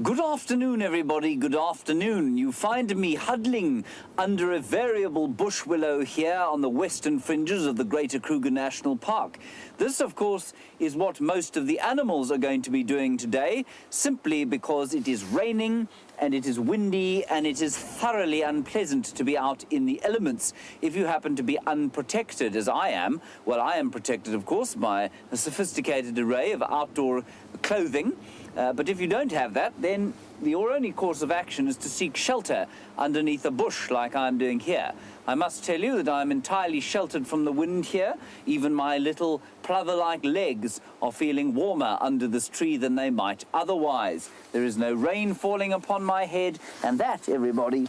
Good afternoon, everybody. Good afternoon. You find me huddling under a variable bush willow here on the western fringes of the Greater Kruger National Park. This, of course, is what most of the animals are going to be doing today, simply because it is raining and it is windy and it is thoroughly unpleasant to be out in the elements if you happen to be unprotected, as I am. Well, I am protected, of course, by a sophisticated array of outdoor clothing. But if you don't have that, then your only course of action is to seek shelter underneath a bush like I'm doing here. I must tell you that I'm entirely sheltered from the wind here. Even my little plover-like legs are feeling warmer under this tree than they might otherwise. There is no rain falling upon my head, and that, everybody,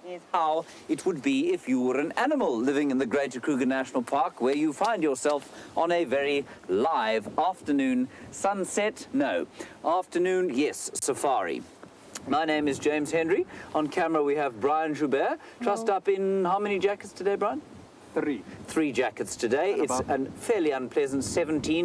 is how it would be if you were an animal living in the Greater Kruger National Park, where you find yourself on a very live afternoon sunset. No, afternoon, yes, safari. My name is James Henry. On camera we have Brian Joubert, trussed up in how many jackets today, Brian? Three jackets today. It's a fairly unpleasant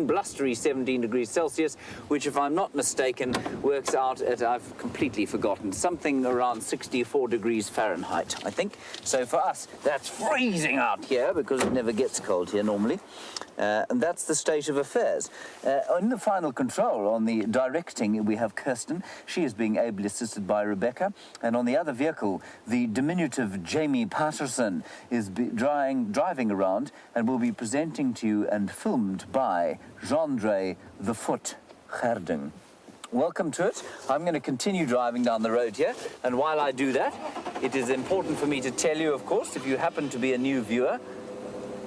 blustery 17 degrees Celsius, which, if I'm not mistaken, works out at, I've completely forgotten, something around 64 degrees Fahrenheit, I think. So for us, that's freezing out here, because it never gets cold here normally. And that's the state of affairs. In the final control, on the directing, we have Kirsten. She is being ably assisted by Rebecca. And on the other vehicle, the diminutive Jamie Patterson is driving around and will be presenting to you and filmed by Jean-Dre the Foot Gerding. Welcome to it. I'm going to continue driving down the road here, and while I do that, it is important for me to tell you, of course, if you happen to be a new viewer,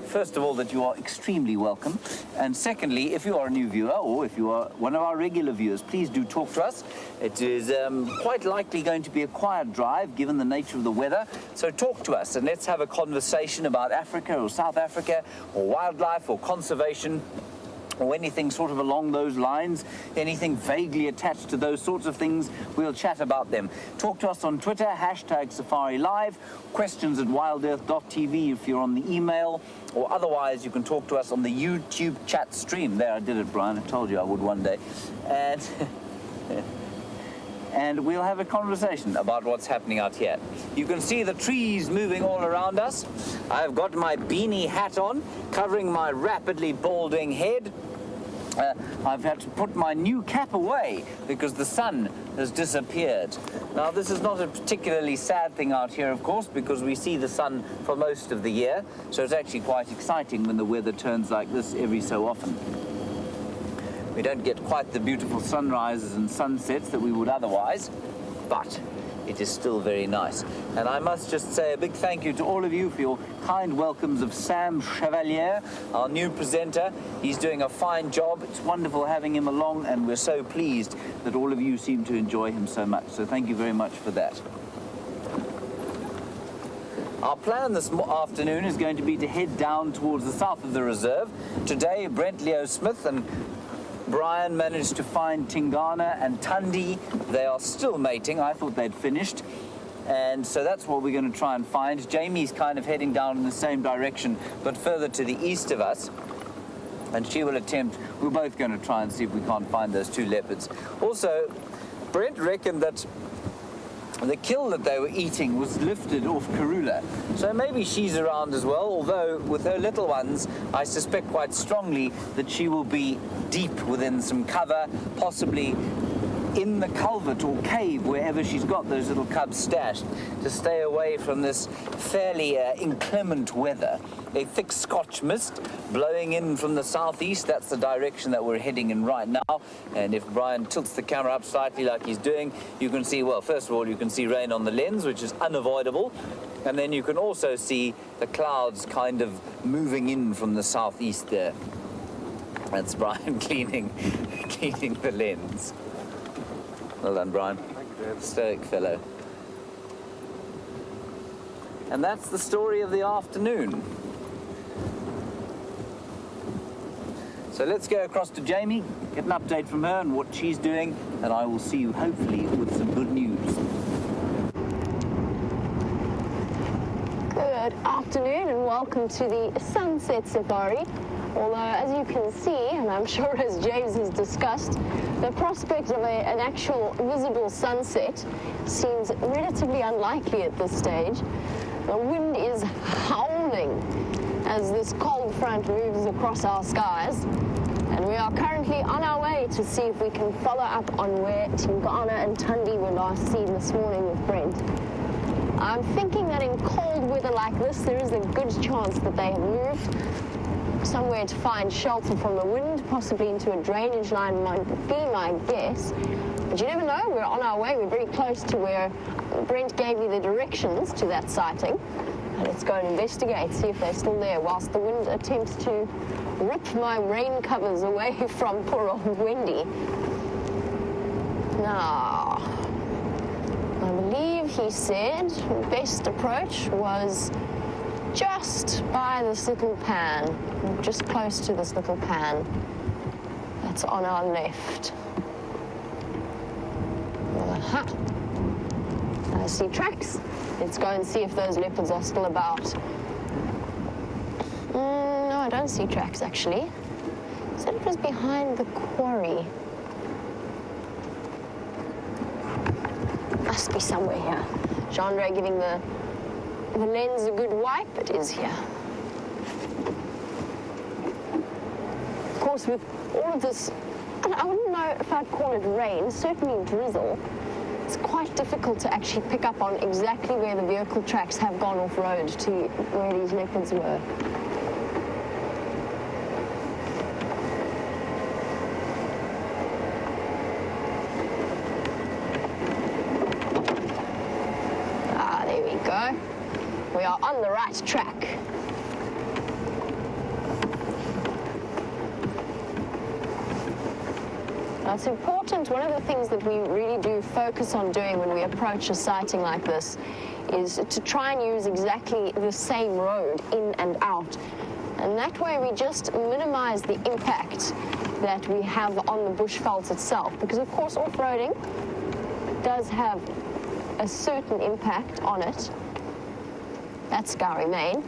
first of all, that you are extremely welcome. And secondly, if you are a new viewer or if you are one of our regular viewers, please do talk to us. It is quite likely going to be a quiet drive given the nature of the weather. So talk to us and let's have a conversation about Africa or South Africa or wildlife or conservation, or anything sort of along those lines, anything vaguely attached to those sorts of things, we'll chat about them. Talk to us on Twitter, #SafariLive, questions at wildearth.tv if you're on the email, or otherwise you can talk to us on the YouTube chat stream. There, I did it, Brian, I told you I would one day. And and we'll have a conversation about what's happening out here. You can see the trees moving all around us. I've got my beanie hat on, covering my rapidly balding head. I've had to put my new cap away because the sun has disappeared. Now, this is not a particularly sad thing out here, of course, because we see the sun for most of the year, so it's actually quite exciting when the weather turns like this every so often. We don't get quite the beautiful sunrises and sunsets that we would otherwise, but it is still very nice. And I must just say a big thank you to all of you for your kind welcomes of Sam Chevalier, our new presenter. He's doing a fine job. It's wonderful having him along, and we're so pleased that all of you seem to enjoy him so much. So thank you very much for that. Our plan this afternoon is going to be to head down towards the south of the reserve. Today, Brent Leo Smith and Brian managed to find Tingana and Tundi. They are still mating. I thought they'd finished. And so that's what we're going to try and find. Jamie's kind of heading down in the same direction, but further to the east of us. And she will attempt, we're both going to try and see if we can't find those two leopards. Also, Brent reckoned that the kill that they were eating was lifted off Karula. So maybe she's around as well, although with her little ones, I suspect quite strongly that she will be deep within some cover, possibly in the culvert or cave, wherever she's got those little cubs stashed, to stay away from this fairly inclement weather. A thick Scotch mist blowing in from the southeast. That's the direction that we're heading in right now. And if Brian tilts the camera up slightly like he's doing, you can see, well, first of all, you can see rain on the lens, which is unavoidable. And then you can also see the clouds kind of moving in from the southeast there. That's Brian cleaning the lens. Well done, Brian. Thank you, Dad. Stoic fellow. And that's the story of the afternoon. So let's go across to Jamie, get an update from her and what she's doing, and I will see you hopefully with some good news. Good afternoon and welcome to the Sunset Safari. Although, as you can see, and I'm sure as James has discussed, the prospect of an actual visible sunset seems relatively unlikely at this stage. The wind is howling as this cold front moves across our skies, and we are currently on our way to see if we can follow up on where Tingana and Tundi were last seen this morning with Brent. I'm thinking that in cold weather like this, there is a good chance that they have moved somewhere to find shelter from the wind, possibly into a drainage line might be my guess. But you never know, we're on our way, we're very close to where Brent gave me the directions to that sighting. And let's go and investigate, see if they're still there, whilst the wind attempts to rip my rain covers away from poor old Wendy. Now, I believe he said the best approach was just by this little pan, just close to this little pan that's on our left. Aha. I see tracks. Let's go and see if those leopards are still about. No, I don't see tracks actually. Said it was behind the quarry. Must be somewhere here. Jean-Ray giving the lens a good wipe. It is here. Of course, with all of this, and I wouldn't know if I'd call it rain, certainly drizzle, it's quite difficult to actually pick up on exactly where the vehicle tracks have gone off-road to where these leopards were. Ah, there we go. We are on the right track. Now, it's important, one of the things that we really do focus on doing when we approach a sighting like this is to try and use exactly the same road in and out. And that way we just minimize the impact that we have on the bushveld itself. Because of course off-roading does have a certain impact on it. That's Gowrie Main.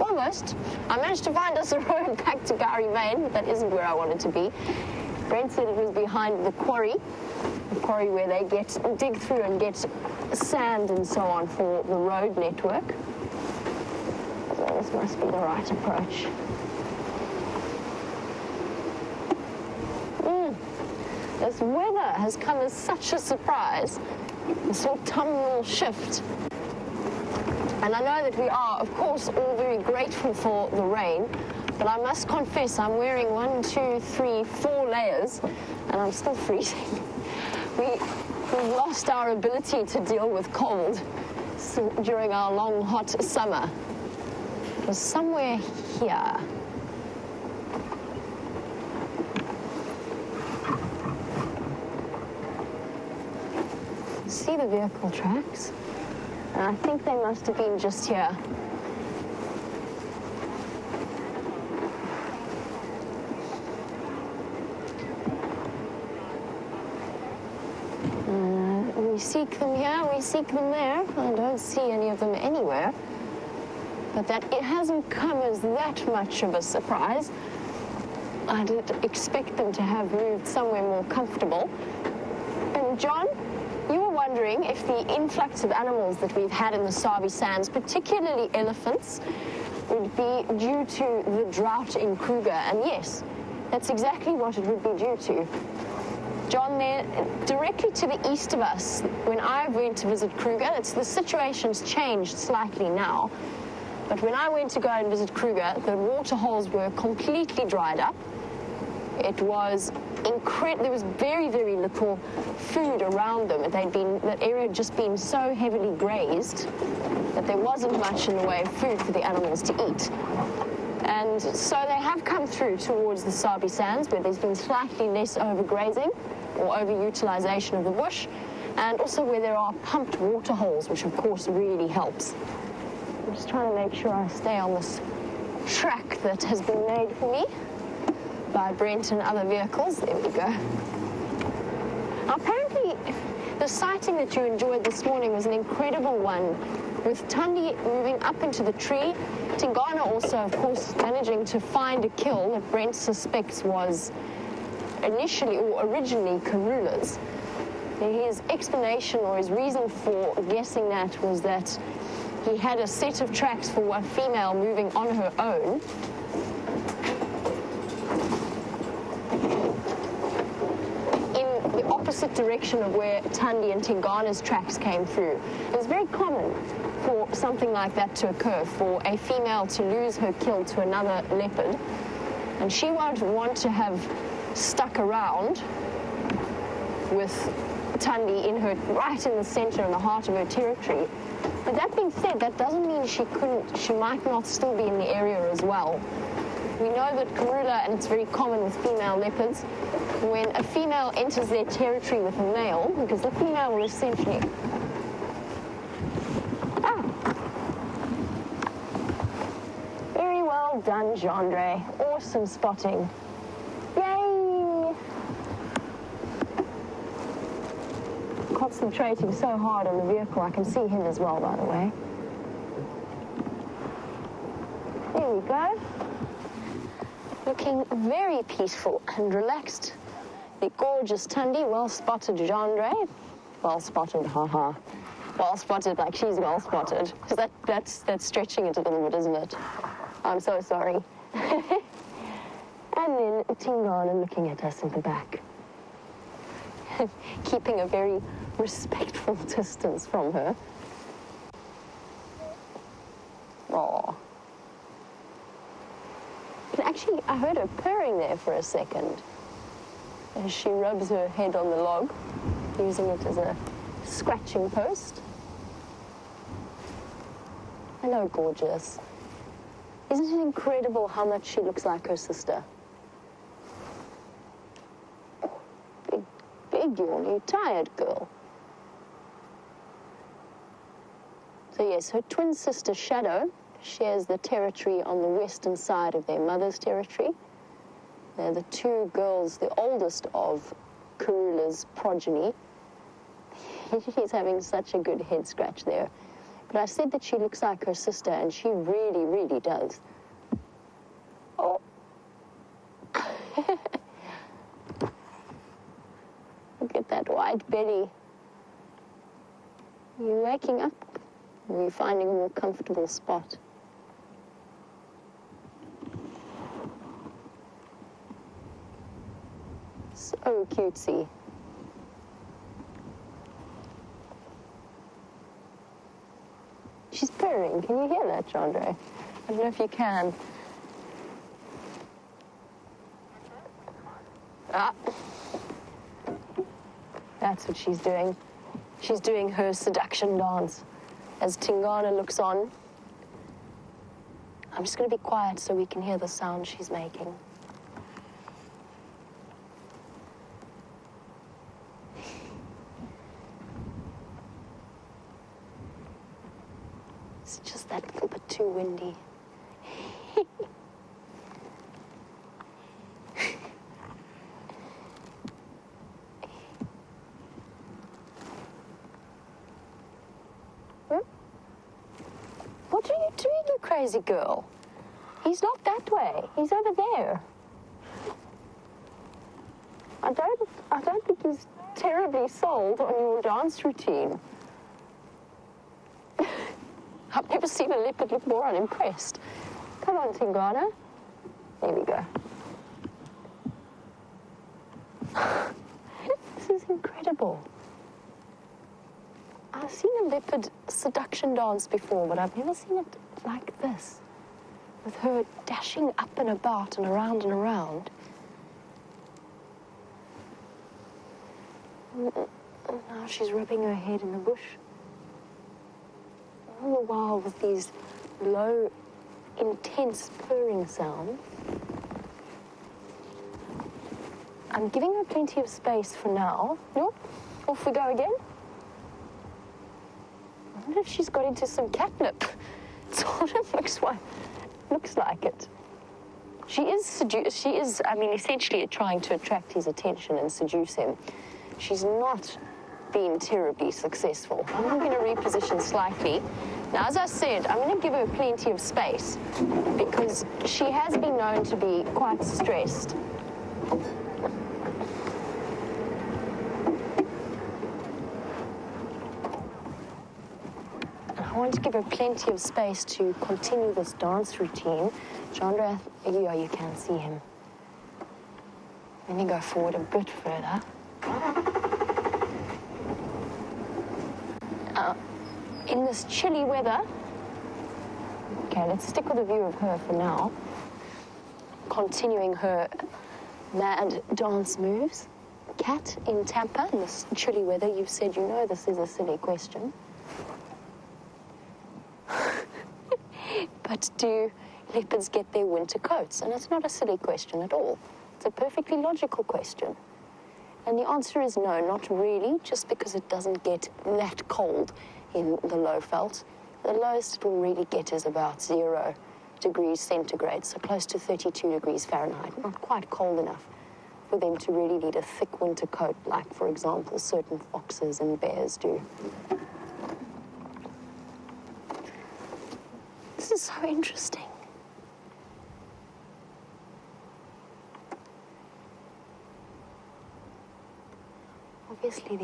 Almost. I managed to find us a road back to Gowrie Main, but that isn't where I wanted to be. Brent said it was behind the quarry where they dig through and get sand and so on for the road network. So this must be the right approach. This weather has come as such a surprise, this autumnal shift. And I know that we are, of course, all very grateful for the rain, but I must confess I'm wearing 1, 2, 3, 4 layers, and I'm still freezing. We've lost our ability to deal with cold during our long, hot summer. It was somewhere here. See the vehicle tracks? And I think they must have been just here. We seek them here, we seek them there. I don't see any of them anywhere. But that it hasn't come as that much of a surprise. I did expect them to have moved somewhere more comfortable. And John, you were wondering if the influx of animals that we've had in the Sabi Sands, particularly elephants, would be due to the drought in Kruger. And yes, that's exactly what it would be due to. John, there, directly to the east of us, when I went to visit Kruger, the situation's changed slightly now, but when I went to go and visit Kruger, the water holes were completely dried up. It was incredible. There was very, very little food around them. That area had just been so heavily grazed that there wasn't much in the way of food for the animals to eat. And so they have come through towards the Sabi Sands, where there's been slightly less overgrazing or overutilization of the bush, and also where there are pumped water holes, which of course really helps. I'm just trying to make sure I stay on this track that has been made for me by Brent and other vehicles. There we go. Now, apparently, the The sighting that you enjoyed this morning was an incredible one, with Tundi moving up into the tree. Tingana also, of course, managing to find a kill that Brent suspects was initially or originally Karula's. His explanation or his reason for guessing that was that he had a set of tracks for a female moving on her own. In the opposite direction of where Tundi and Tingana's tracks came through. It's very common for something like that to occur, for a female to lose her kill to another leopard. And she won't want to have stuck around with Tundi right in the center and the heart of her territory. But that being said, that doesn't mean she might not still be in the area as well. We know that Karula, and it's very common with female leopards, when a female enters their territory with a male, because the female will essentially... Very well done, Jandre. Awesome spotting. Yay! Concentrating so hard on the vehicle. I can see him as well, by the way. There we go. Looking very peaceful and relaxed. The gorgeous Tundi, well spotted, Jandre. Well spotted, haha. Well spotted, like she's well spotted. Because that's stretching it a little bit, isn't it? I'm so sorry. And then Tingana looking at us in the back. Keeping a very respectful distance from her. Oh. And actually, I heard her purring there for a second as she rubs her head on the log, using it as a scratching post. Hello, gorgeous. Isn't it incredible how much she looks like her sister? Oh, big yawn. You tired, girl? So yes, her twin sister Shadow shares the territory on the western side of their mother's territory. They're the two girls, the oldest of Karula's progeny. She's having such a good head scratch there. But I said that she looks like her sister, and she really, really does. Oh. Look at that white belly. Are you waking up? Or are you finding a more comfortable spot? So cutesy. She's purring. Can you hear that, Jandre? I don't know if you can. Ah. That's what she's doing. She's doing her seduction dance. As Tingana looks on, I'm just going to be quiet so we can hear the sound she's making. It's just that little bit too windy. What are you doing, you crazy girl? He's not that way. He's over there. I don't think he's terribly sold on your dance routine. I've never seen a leopard look more unimpressed. Come on, Tingana. There we go. This is incredible. I've seen a leopard seduction dance before, but I've never seen it like this, with her dashing up and about and around and around. And now she's rubbing her head in the bush. All the while with these low, intense purring sounds. I'm giving her plenty of space for now. Nope. Off we go again. I wonder if she's got into some catnip. It sort of looks like it. She is, I mean, essentially trying to attract his attention and seduce him. She's not been terribly successful. I'm going to reposition slightly. Now, as I said, I'm going to give her plenty of space because she has been known to be quite stressed. I want to give her plenty of space to continue this dance routine. Chandra, you can see him. Let me go forward a bit further. In this chilly weather, okay, let's stick with a view of her for now. Continuing her mad dance moves. Cat in Tampa in this chilly weather, you've said you know this is a silly question. But do leopards get their winter coats? And it's not a silly question at all. It's a perfectly logical question. And the answer is no, not really, just because it doesn't get that cold in the low veld. The lowest it will really get is about 0 degrees centigrade, so close to 32 degrees Fahrenheit. Not quite cold enough for them to really need a thick winter coat, like, for example, certain foxes and bears do. This is so interesting. Obviously,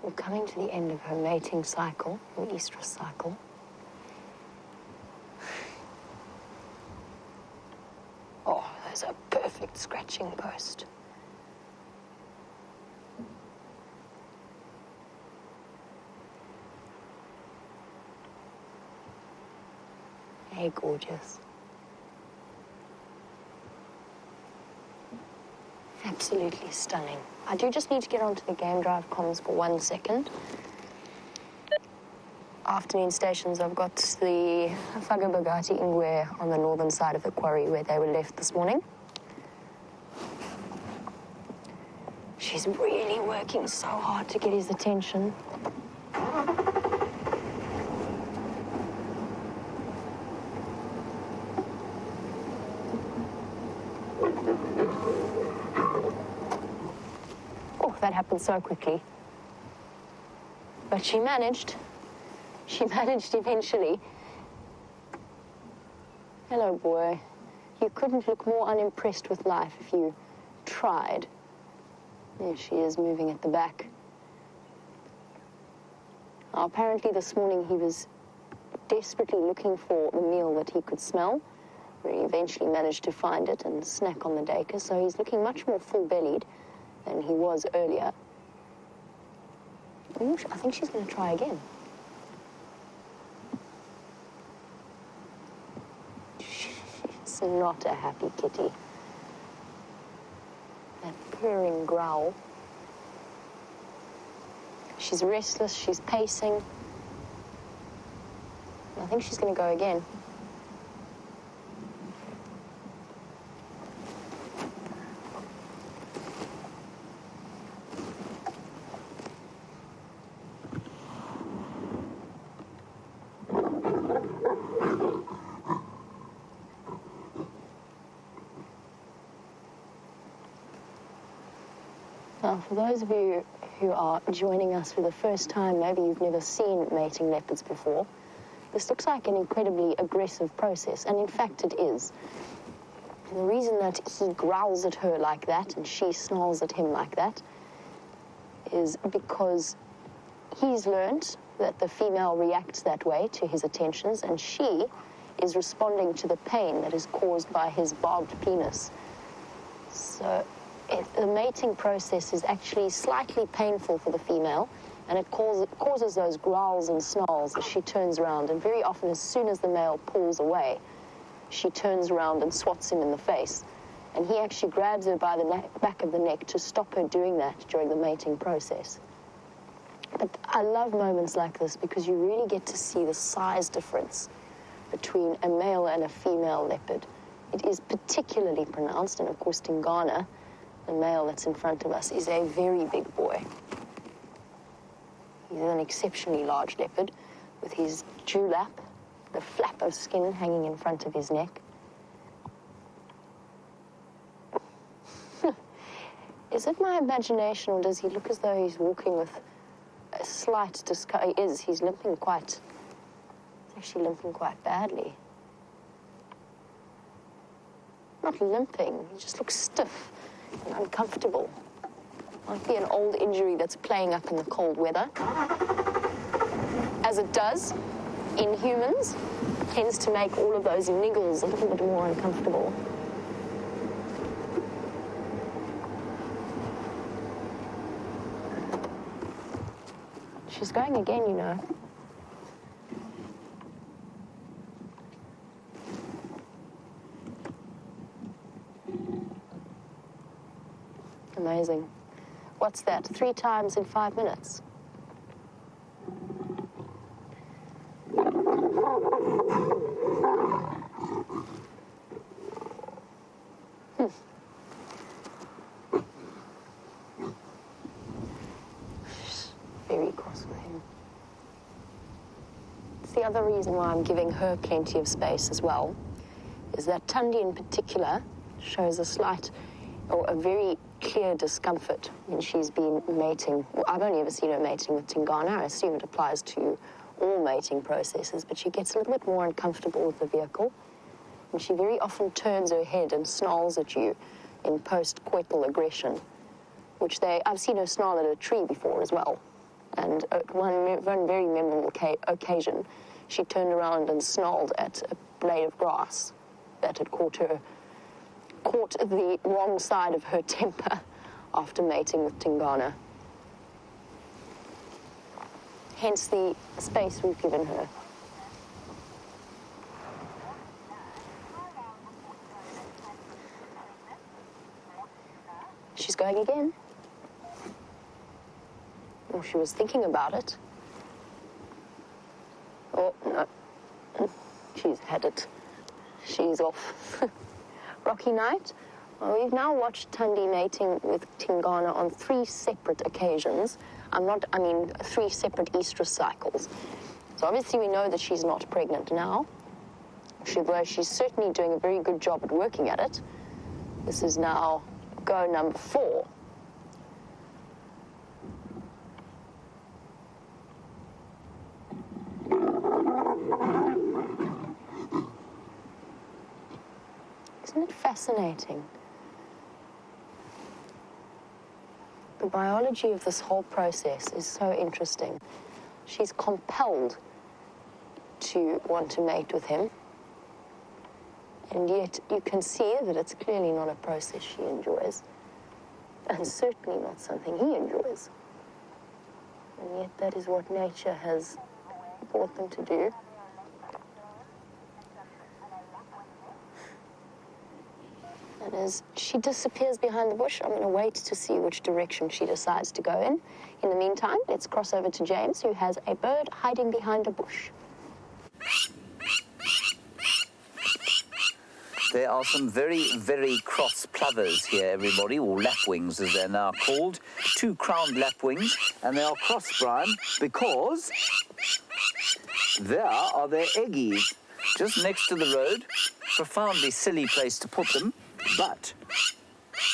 we're coming to the end of her mating cycle, her estrus cycle. Oh, there's a perfect scratching post. Hey, gorgeous. Absolutely stunning. I do just need to get onto the game drive comms for 1 second. Afternoon stations, I've got the Fagabagati Ingwe on the northern side of the quarry where they were left this morning. She's really working so hard to get his attention. That happened so quickly. But she managed. She managed eventually. Hello, boy. You couldn't look more unimpressed with life if you tried. There she is, moving at the back. Now, apparently this morning he was desperately looking for the meal that he could smell, where he eventually managed to find it and snack on the dacre, so he's looking much more full-bellied than he was earlier. Ooh, I think she's going to try again. She's not a happy kitty. That purring growl. She's restless, she's pacing. I think she's going to go again. Now, for those of you who are joining us for the first time, maybe you've never seen mating leopards before, this looks like an incredibly aggressive process, and in fact it is. And the reason that he growls at her like that and she snarls at him like that is because he's learned that the female reacts that way to his attentions, and she is responding to the pain that is caused by his barbed penis. So the mating process is actually slightly painful for the female, and it causes those growls and snarls as she turns around. And very often, as soon as the male pulls away, she turns around and swats him in the face. And he actually grabs her by the back of the neck to stop her doing that during the mating process. But I love moments like this because you really get to see the size difference between a male and a female leopard. It is particularly pronounced, and of course Tingana, the male that's in front of us, is a very big boy. He's an exceptionally large leopard with his dewlap, the flap of skin hanging in front of his neck. Is it my imagination, or does he look as though he's walking with a slight discomfort? He is. He's limping quite... He's actually limping quite badly. Not limping. He just looks stiff and uncomfortable. Might be an old injury that's playing up in the cold weather. As it does in humans, tends to make all of those niggles a little bit more uncomfortable. She's going again, you know. Amazing. What's that? 3 times in 5 minutes? Very cross with him. It's the other reason why I'm giving her plenty of space as well, is that Tundi in particular shows a slight or a very clear discomfort when she's been mating. Well, I've only ever seen her mating with Tingana. I assume it applies to all mating processes, but she gets a little bit more uncomfortable with the vehicle, and she very often turns her head and snarls at you in post-coital aggression, which I've seen her snarl at a tree before as well. And at one very memorable occasion, she turned around and snarled at a blade of grass that had caught the wrong side of her temper after mating with Tingana. Hence the space we've given her. She's going again. Or she was thinking about it. Oh, no. She's had it. She's off. Rocky night. Well, we've now watched Tundi mating with Tingana on 3 separate occasions. I mean 3 separate estrus cycles. So obviously we know that she's not pregnant now. She's certainly doing a very good job at working at it. This is now go number 4. Isn't it fascinating? The biology of this whole process is so interesting. She's compelled to want to mate with him, and yet you can see that it's clearly not a process she enjoys, and certainly not something he enjoys. And yet that is what nature has brought them to do. And as she disappears behind the bush, I'm going to wait to see which direction she decides to go in. In the meantime, let's cross over to James, who has a bird hiding behind a bush. There are some very, very cross plovers here, everybody, or lapwings as they're now called. 2 crowned lapwings, and they are cross, Brian, because there are their eggies just next to the road. Profoundly silly place to put them. But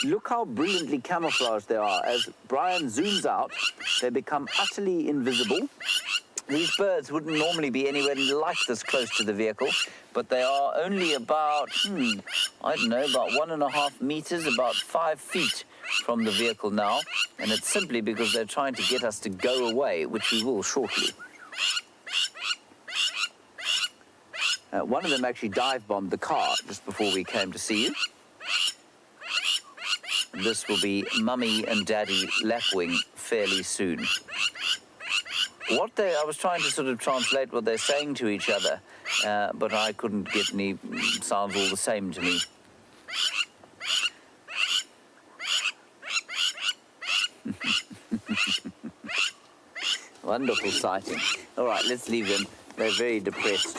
look how brilliantly camouflaged they are. As Brian zooms out, they become utterly invisible. These birds wouldn't normally be anywhere like this close to the vehicle, but they are only about, I don't know, about 1.5 meters, about 5 feet from the vehicle now. And it's simply because they're trying to get us to go away, which we will shortly. One of them actually dive-bombed the car just before we came to see you. This will be Mummy and Daddy Lapwing fairly soon. I was trying to sort of translate what they're saying to each other, but I couldn't get any sounds all the same to me. Wonderful sighting. All right, let's leave them. They're very depressed,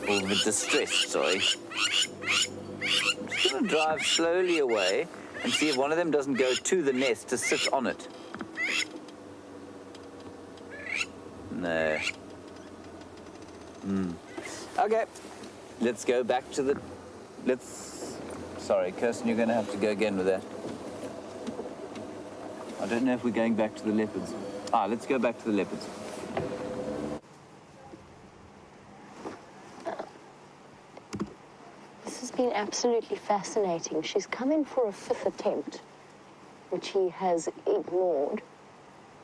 or distressed, sorry. I'm just going to drive slowly away and see if one of them doesn't go to the nest to sit on it. No. Okay, let's go back to the... Sorry, Kirsten, you're going to have to go again with that. I don't know if we're going back to the leopards. Let's go back to the leopards. This has been absolutely fascinating. She's come in for a 5th attempt, which he has ignored.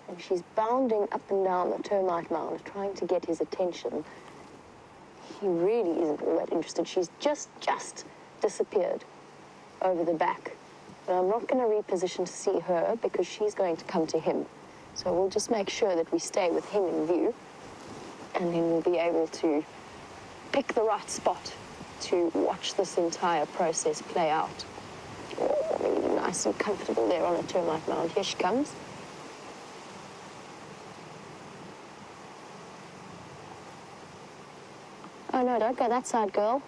And she's bounding up and down the termite mound, trying to get his attention. He really isn't all that interested. She's just disappeared over the back. But I'm not going to reposition to see her because she's going to come to him. So we'll just make sure that we stay with him in view, and then we'll be able to pick the right spot to watch this entire process play out. Oh, really nice and comfortable there on a termite mound. Here she comes. Oh no, don't go that side, girl.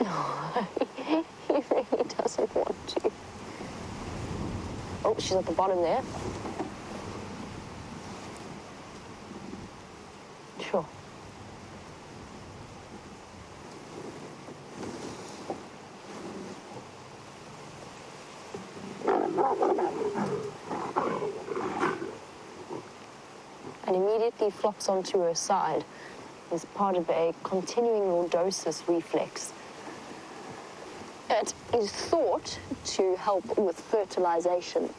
No, he really doesn't want to. Oh, she's at the bottom there. Sure. And immediately flops onto her side as part of a continuing lordosis reflex. It is thought to help with fertilization.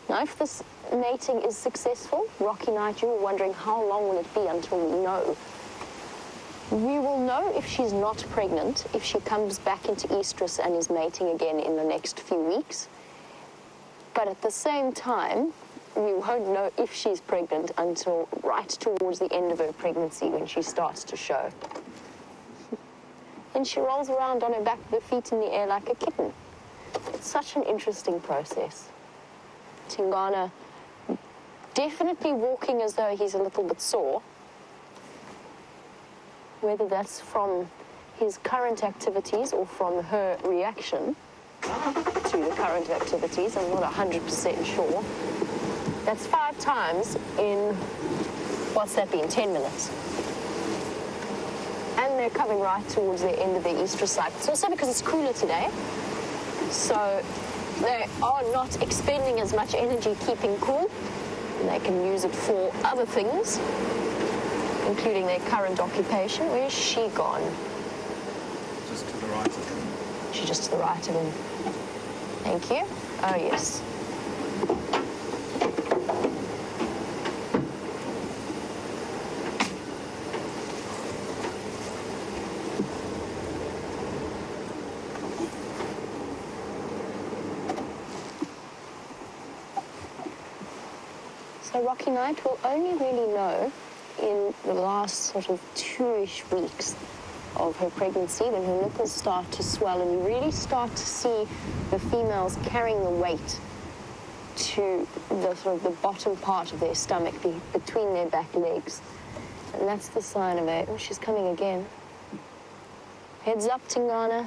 Now, if this mating is successful, Rocky Knight, you were wondering how long will it be until we know. We will know if she's not pregnant, if she comes back into estrus and is mating again in the next few weeks. But at the same time, we won't know if she's pregnant until right towards the end of her pregnancy when she starts to show. And she rolls around on her back with her feet in the air like a kitten. It's such an interesting process. Tingana definitely walking as though he's a little bit sore. Whether that's from his current activities or from her reaction to the current activities, I'm not 100% sure. That's 5 times in, what's that been, 10 minutes. And they're coming right towards the end of their estrus cycle. It's also because it's cooler today, so they are not expending as much energy keeping cool, and they can use it for other things, including their current occupation. Where's she gone? Just to the right of him. She's just to the right of him. Thank you. Oh, yes. So Rocky Knight will only really know in the last sort of 2-ish weeks of her pregnancy when her nipples start to swell and you really start to see the females carrying the weight to the sort of the bottom part of their stomach between their back legs. And that's the sign of it. Oh, she's coming again. Heads up, Tingana.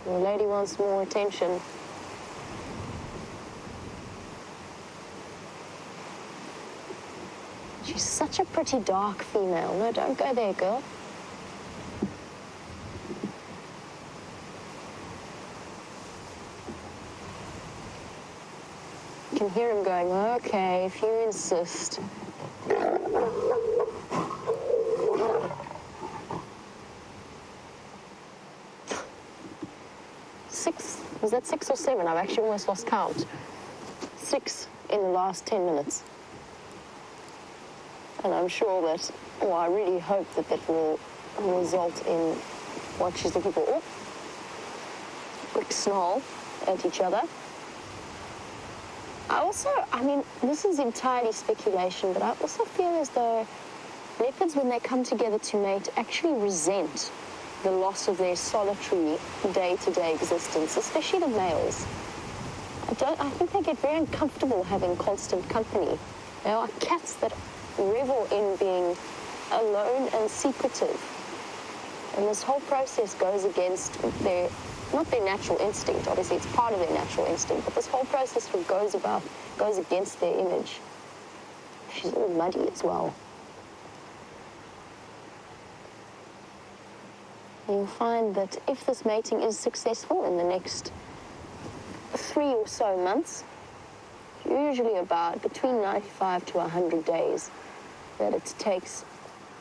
Your lady wants more attention. She's such a pretty dark female. No, don't go there, girl. You can hear him going, okay, if you insist. 6, was that 6 or 7? I've actually almost lost count. 6 in the last 10 minutes. And I'm sure that, well, I really hope that that will result in what she's looking for. Oh, quick snarl at each other. I mean, this is entirely speculation, but I also feel as though leopards, when they come together to mate, actually resent the loss of their solitary day-to-day existence, especially the males. I think they get very uncomfortable having constant company. There are cats that revel in being alone and secretive. And this whole process goes against not their natural instinct, obviously it's part of their natural instinct, but this whole process goes against their image. She's all muddy as well. And you'll find that if this mating is successful in the next 3 or so months, usually about between 95 to 100 days that it takes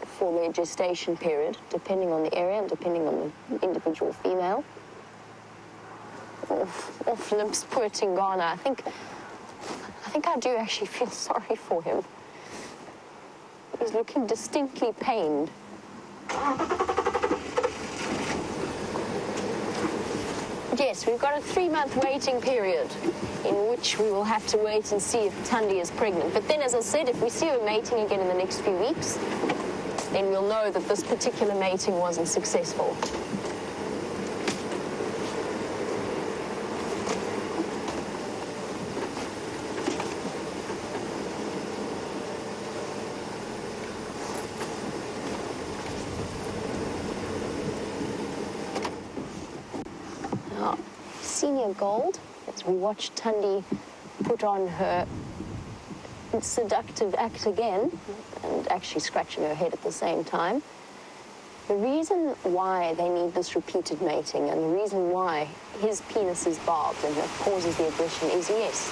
for their gestation period, depending on the area and depending on the individual female. Off limps, poor Tingana. I think I do actually feel sorry for him. He's looking distinctly pained. Yes, we've got a 3-month waiting period in which we will have to wait and see if Tundi is pregnant. But then, as I said, if we see her mating again in the next few weeks, then we'll know that this particular mating wasn't successful. Now, senior gold, as we watch Tundi put on her seductive act again, and actually scratching her head at the same time. The reason why they need this repeated mating and the reason why his penis is barbed and that causes the aggression is, yes,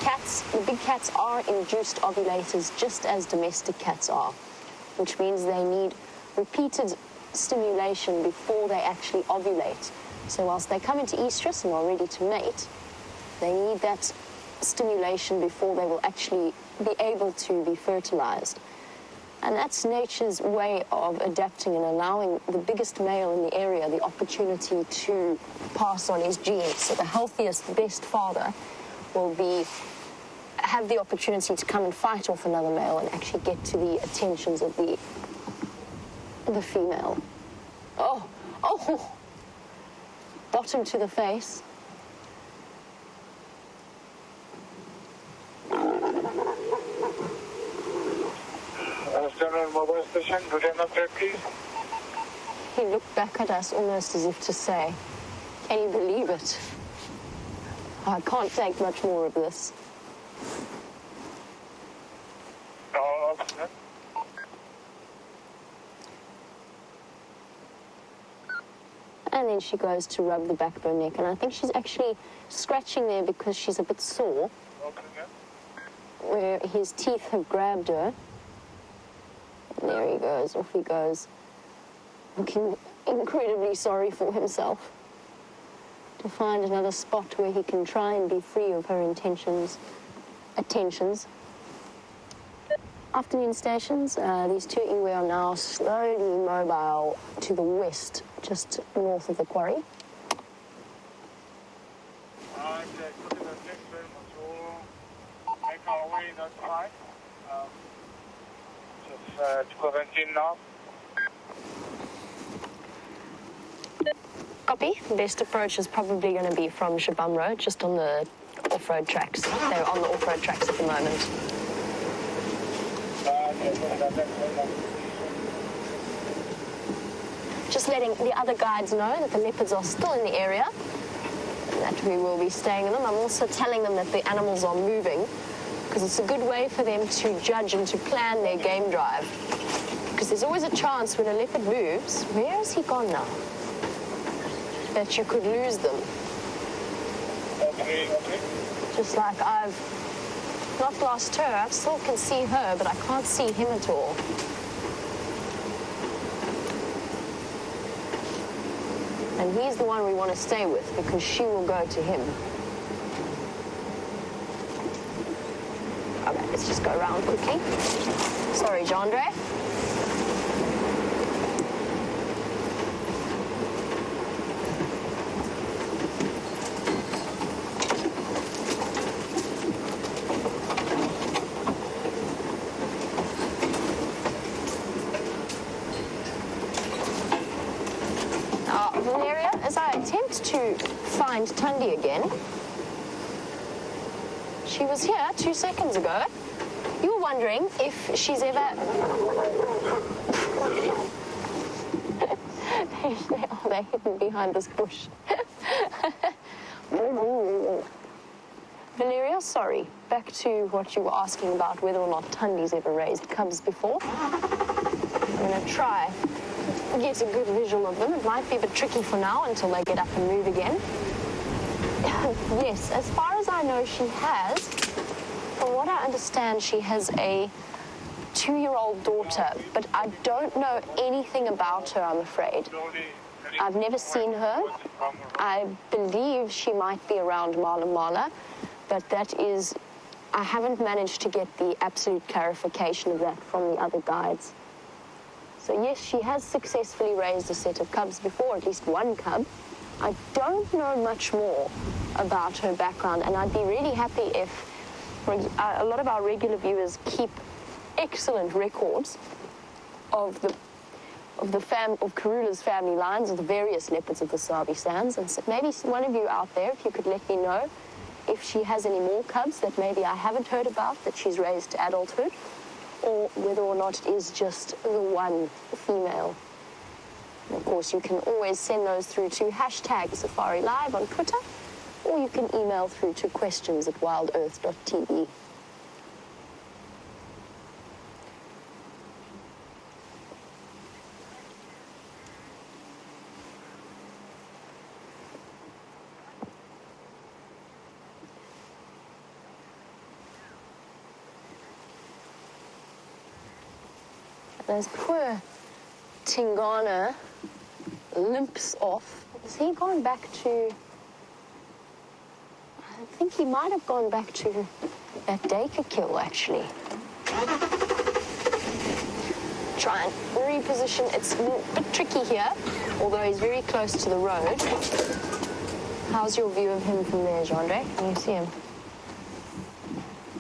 cats, the big cats are induced ovulators just as domestic cats are, which means they need repeated stimulation before they actually ovulate. So whilst they come into estrus and are ready to mate, they need that stimulation before they will actually be able to be fertilized. And that's nature's way of adapting and allowing the biggest male in the area the opportunity to pass on his genes. So the healthiest, best father will have the opportunity to come and fight off another male and actually get to the attentions of the female. Oh, bottom to the face. Mobile station, do they not check, please? He looked back at us almost as if to say, can you believe it? I can't take much more of this. Oh, okay. And then she goes to rub the back of her neck, and I think she's actually scratching there because she's a bit sore, Okay. where his teeth have grabbed her. And there he goes, off he goes, looking incredibly sorry for himself, to find another spot where he can try and be free of her attentions. Afternoon stations, these two iwi are now slowly mobile to the west, just north of the quarry. Thanks very much. We'll make our way that side. Just to quarantine now. Copy. The best approach is probably going to be from Shabam Road, just on the off-road tracks. They're on the off-road tracks at the moment. Just letting the other guides know that the leopards are still in the area, and that we will be staying in them. I'm also telling them that the animals are moving, because it's a good way for them to judge and to plan their game drive. Because there's always a chance when a leopard moves, where has he gone now? That you could lose them. Okay. Just like I've not lost her, I still can see her, but I can't see him at all. And he's the one we want to stay with because she will go to him. Okay, let's just go around quickly. Sorry, Jandre. Valeria, as I attempt to find Tundi again, she was here 2 seconds ago. You were wondering if she's ever... They're hidden behind this bush. Valeria, sorry. Back to what you were asking about, whether or not Tundi's ever raised cubs before. I'm going to try get a good visual of them. It might be a bit tricky for now until they get up and move again. Yes, as far as I know, she has, from what I understand, she has a 2-year-old daughter, but I don't know anything about her, I'm afraid. I've never seen her. I believe she might be around Mala Mala, but that is, I haven't managed to get the absolute clarification of that from the other guides. So yes, she has successfully raised a set of cubs before, at least one cub. I don't know much more about her background, and I'd be really happy if a lot of our regular viewers keep excellent records of Karula's family lines, of the various leopards of the Sabi Sands, and so maybe one of you out there, if you could let me know if she has any more cubs that maybe I haven't heard about that she's raised to adulthood, or whether or not it is just the one female. And of course, you can always send those through to #SafariLive on Twitter, or you can email through to questions@wildearth.tv. As poor Tingana limps off, has he gone back to... I think he might have gone back to that Dacre kill, actually. Try and reposition. It's a bit tricky here, although he's very close to the road. How's your view of him from there, Jandre? Can you see him?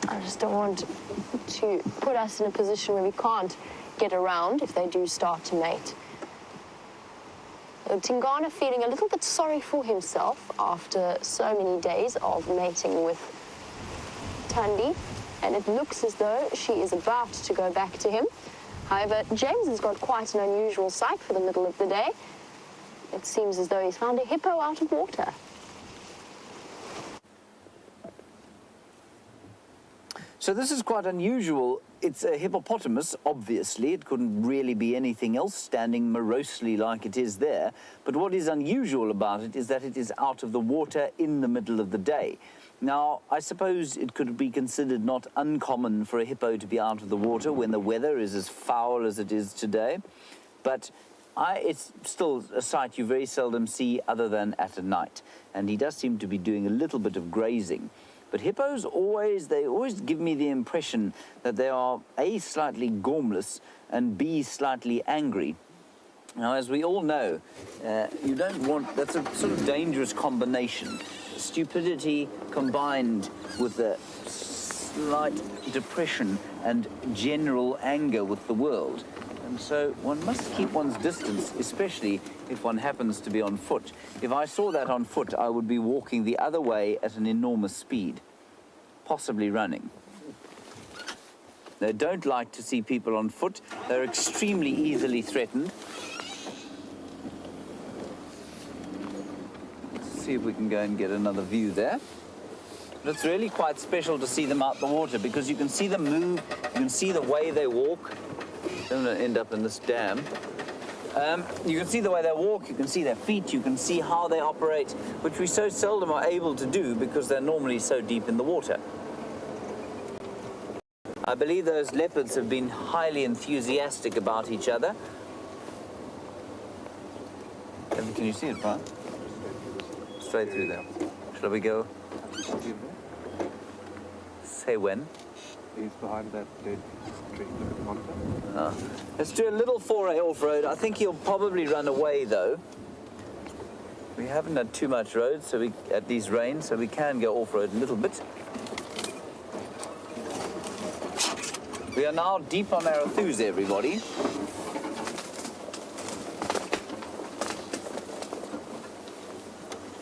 I just don't want to put us in a position where we can't get around if they do start to mate. Tingana feeling a little bit sorry for himself after so many days of mating with Thandi, and it looks as though she is about to go back to him. However, James has got quite an unusual sight for the middle of the day. It seems as though he's found a hippo out of water. So this is quite unusual. It's a hippopotamus, obviously. It couldn't really be anything else, standing morosely like it is there. But what is unusual about it is that it is out of the water in the middle of the day. Now, I suppose it could be considered not uncommon for a hippo to be out of the water when the weather is as foul as it is today. But it's still a sight you very seldom see other than at a night. And he does seem to be doing a little bit of grazing. But hippos always give me the impression that they are A, slightly gormless, and B, slightly angry. Now, as we all know, you don't want, that's a sort of dangerous combination. Stupidity combined with a slight depression and general anger with the world. And so one must keep one's distance, especially if one happens to be on foot. If I saw that on foot, I would be walking the other way at an enormous speed, possibly running. They don't like to see people on foot. They're extremely easily threatened. Let's see if we can go and get another view there. But it's really quite special to see them out the water because you can see them move, you can see the way they walk. Don't want to end up in this dam. You can see the way they walk, you can see their feet, you can see how they operate, which we so seldom are able to do because they're normally so deep in the water. I believe those leopards have been highly enthusiastic about each other. Can you see it, Brian? Straight through there. Shall we go? Say when? He's behind that dead tree. Look at the monitor. Let's do a little foray off-road. I think he'll probably run away, though. We haven't had too much road at these rains, so we can go off-road a little bit. We are now deep on Arathusa, everybody.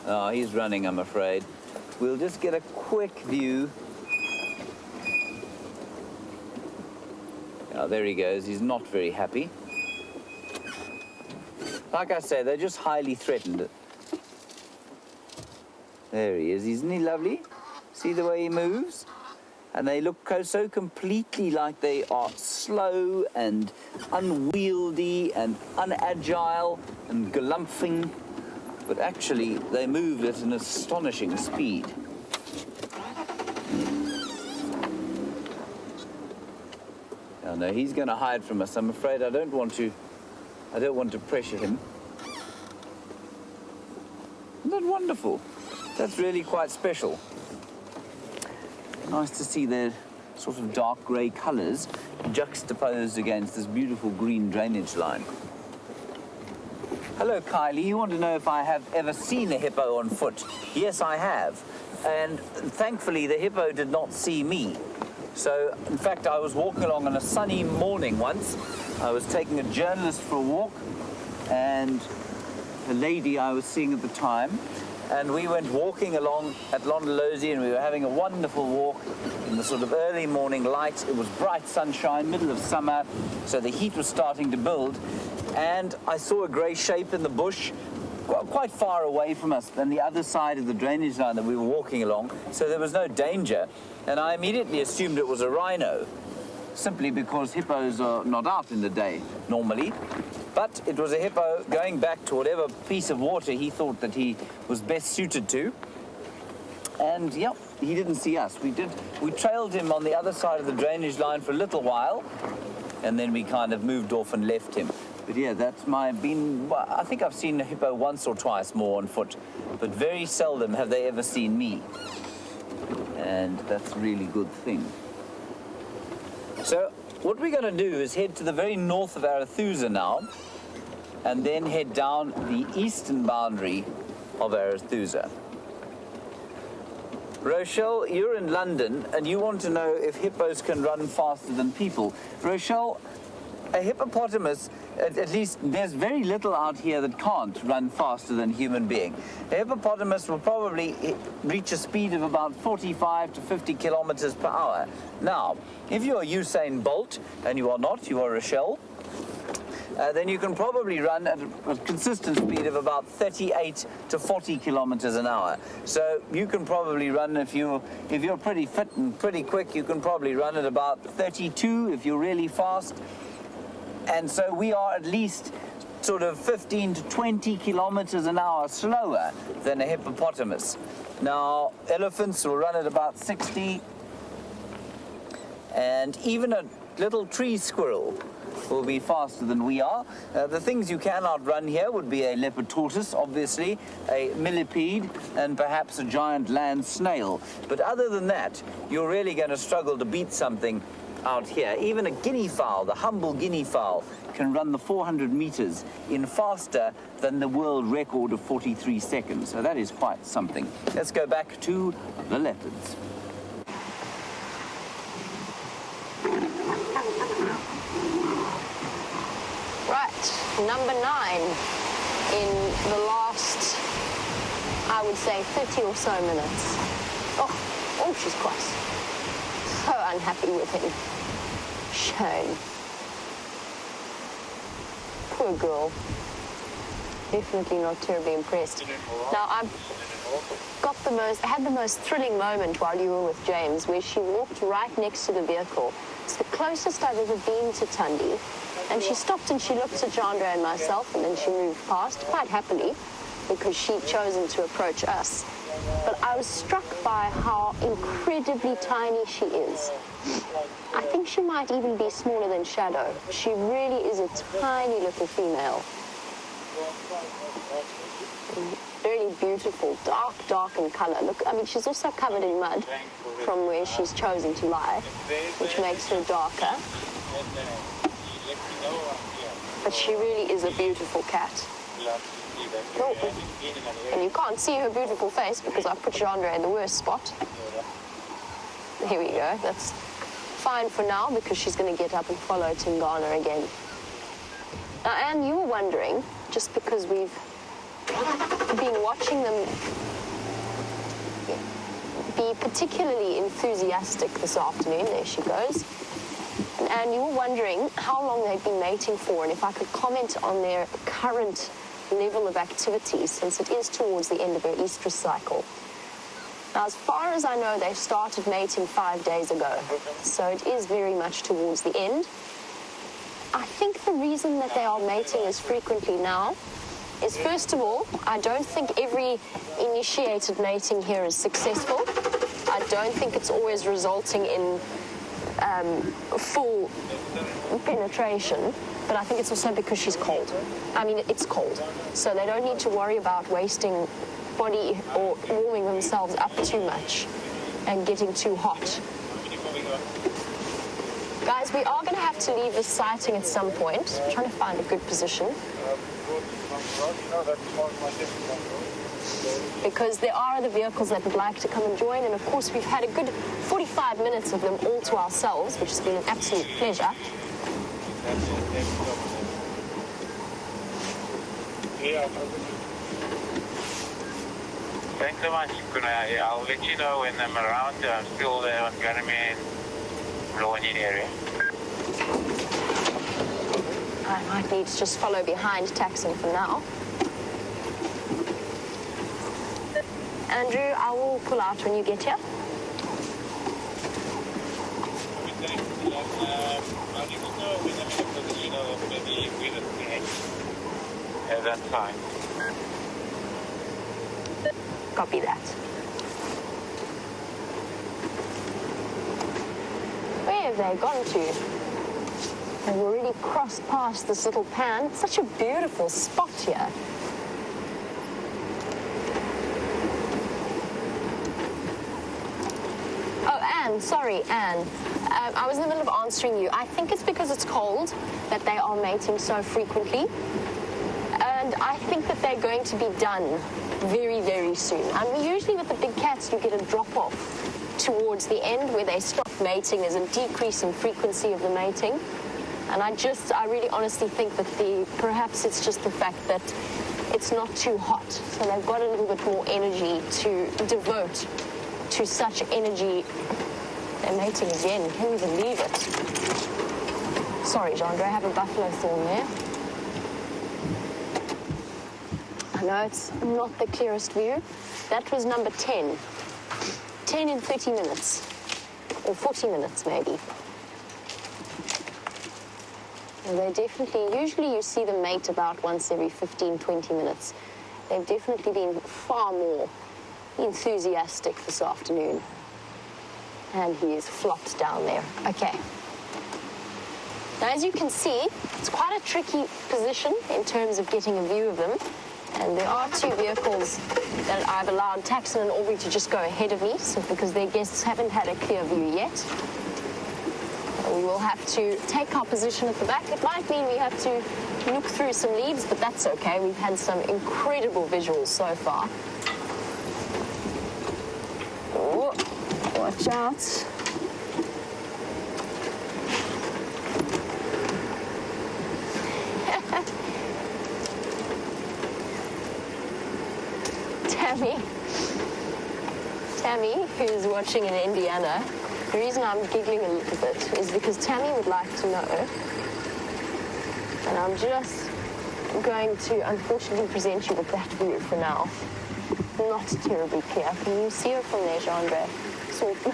Oh, he's running, I'm afraid. We'll just get a quick view. Oh, there he goes. He's not very happy. Like I say, they're just highly threatened. There he is. Isn't he lovely? See the way he moves? And they look so completely like they are slow and unwieldy and unagile and galumphing. But actually, they move at an astonishing speed. Oh, no, he's going to hide from us. I'm afraid I don't want to pressure him. Isn't that wonderful? That's really quite special. Nice to see their sort of dark grey colours juxtaposed against this beautiful green drainage line. Hello, Kylie. You want to know if I have ever seen a hippo on foot? Yes, I have. And thankfully, the hippo did not see me. So, in fact, I was walking along on a sunny morning once. I was taking a journalist for a walk, and a lady I was seeing at the time, and we went walking along at Londolozi, and we were having a wonderful walk in the sort of early morning light. It was bright sunshine, middle of summer, so the heat was starting to build, and I saw a grey shape in the bush quite far away from us on the other side of the drainage line that we were walking along, so there was no danger, and I immediately assumed it was a rhino, simply because hippos are not out in the day normally. But it was a hippo going back to whatever piece of water he thought that he was best suited to. And, yep, he didn't see us. We trailed him on the other side of the drainage line for a little while, and then we kind of moved off and left him. But, yeah, well, I think I've seen a hippo once or twice more on foot, but very seldom have they ever seen me. And that's a really good thing. So, what we're going to do is head to the very north of Arethusa now, and then head down the eastern boundary of Arethusa. Rochelle, you're in London, and you want to know if hippos can run faster than people. Rochelle, a hippopotamus, at least there's very little out here that can't run faster than a human being. A hippopotamus will probably reach a speed of about 45 to 50 kilometers per hour. Now, if you're Usain Bolt, and you are not, you are Rochelle, then you can probably run at a consistent speed of about 38 to 40 kilometers an hour. So you can probably run, if you're pretty fit and pretty quick, you can probably run at about 32 if you're really fast. And so we are at least sort of 15 to 20 kilometers an hour slower than a hippopotamus. Now, elephants will run at about 60, and even a little tree squirrel will be faster than we are. The things you cannot run here would be a leopard tortoise, obviously, a millipede, and perhaps a giant land snail. But other than that, you're really going to struggle to beat something out here. Even a guinea fowl, the humble guinea fowl, can run the 400 meters in faster than the world record of 43 seconds. So that is quite something. Let's go back to the leopards. Right, number 9 in the last, I would say, 30 or so minutes. Oh, she's cross. So unhappy with him. Shame. Poor girl. Definitely not terribly impressed. Now, I had the most thrilling moment while you were with James, where she walked right next to the vehicle. It's the closest I've ever been to Tundi. And she stopped and she looked at Jandra and myself, and then she moved past quite happily because she'd chosen to approach us. But I was struck by how incredibly tiny she is. I think she might even be smaller than Shadow. She really is a tiny little female. Really beautiful, dark in color. Look, I mean, she's also covered in mud from where she's chosen to lie, which makes her darker. But she really is a beautiful cat. Oh. And you can't see her beautiful face because I put Jandra in the worst spot. Here we go. That's fine for now because she's going to get up and follow Tingana again. Now, Anne, you were wondering, just because we've been watching them be particularly enthusiastic this afternoon. There she goes. And you were wondering how long they've been mating for, and if I could comment on their current level of activity, since it is towards the end of her estrus cycle. Now, as far as I know, they started mating 5 days ago, so it is very much towards the end. I think the reason that they are mating as frequently now is, first of all, I don't think every initiated mating here is successful. I don't think it's always resulting in full penetration, but I think it's also because she's cold. I mean, it's cold, so they don't need to worry about wasting body or warming themselves up too much and getting too hot. Guys, we are going to have to leave this sighting at some point. I'm trying to find a good position, because there are other vehicles that would like to come and join, and of course we've had a good 45 minutes of them all to ourselves, which has been an absolute pleasure. Thanks so much. I'll let you know when I'm around. I'm still there on Ganymede, Ronyin area. I might need to just follow behind taxing for now. Andrew, I will pull out when you get here. That's fine. Copy that. Where have they gone to? They've already crossed past this little pan. It's such a beautiful spot here. Oh, Anne, sorry, Anne. I was in the middle of answering you. I think it's because it's cold that they are mating so frequently. And I think that they're going to be done very, very soon. I mean, usually with the big cats, you get a drop-off towards the end where they stop mating. There's a decrease in frequency of the mating. And I really honestly think that perhaps it's just the fact that it's not too hot. So they've got a little bit more energy to devote to such energy. They're mating again. Can you believe it? Sorry, Jean, do I have a buffalo thorn there? I know it's not the clearest view. That was number 10. 10 in 30 minutes. Or 40 minutes, maybe. And they definitely, usually you see them mate about once every 15, 20 minutes. They've definitely been far more enthusiastic this afternoon. And he is flopped down there. Okay. Now, as you can see, it's quite a tricky position in terms of getting a view of them. And there are two vehicles that I've allowed Taxon and Aubrey to just go ahead of me, so because their guests haven't had a clear view yet. We will have to take our position at the back. It might mean we have to look through some leaves, but that's okay. We've had some incredible visuals so far. Oh, watch out. Tammy, who's watching in Indiana, the reason I'm giggling a little bit is because Tammy would like to know, and I'm just going to unfortunately present you with that view for now. Not terribly clear. Can you see her from there, Jean-Andre? Sort of.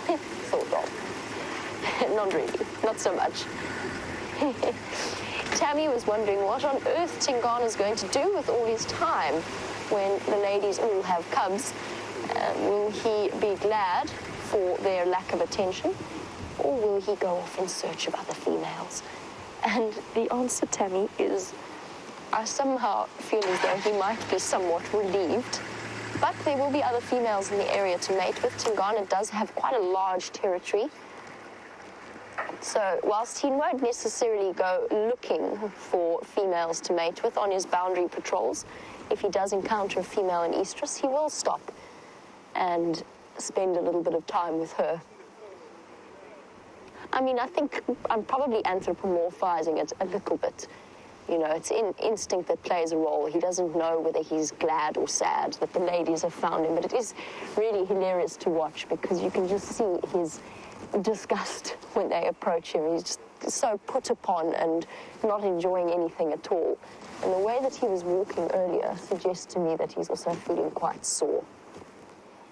Not really. Not so much. Tammy was wondering what on earth Tingana's going to do with all his time when the ladies all have cubs. Will he be glad for their lack of attention, or will he go off in search of other females? And the answer, Tammy, is I somehow feel as though he might be somewhat relieved, but there will be other females in the area to mate with. Tingana does have quite a large territory, so whilst he won't necessarily go looking for females to mate with on his boundary patrols, if he does encounter a female in estrus, he will stop and spend a little bit of time with her. I mean, I think I'm probably anthropomorphizing it a little bit. You know, it's instinct that plays a role. He doesn't know whether he's glad or sad that the ladies have found him, but it is really hilarious to watch because you can just see his disgust when they approach him. He's just so put upon and not enjoying anything at all. And the way that he was walking earlier suggests to me that he's also feeling quite sore.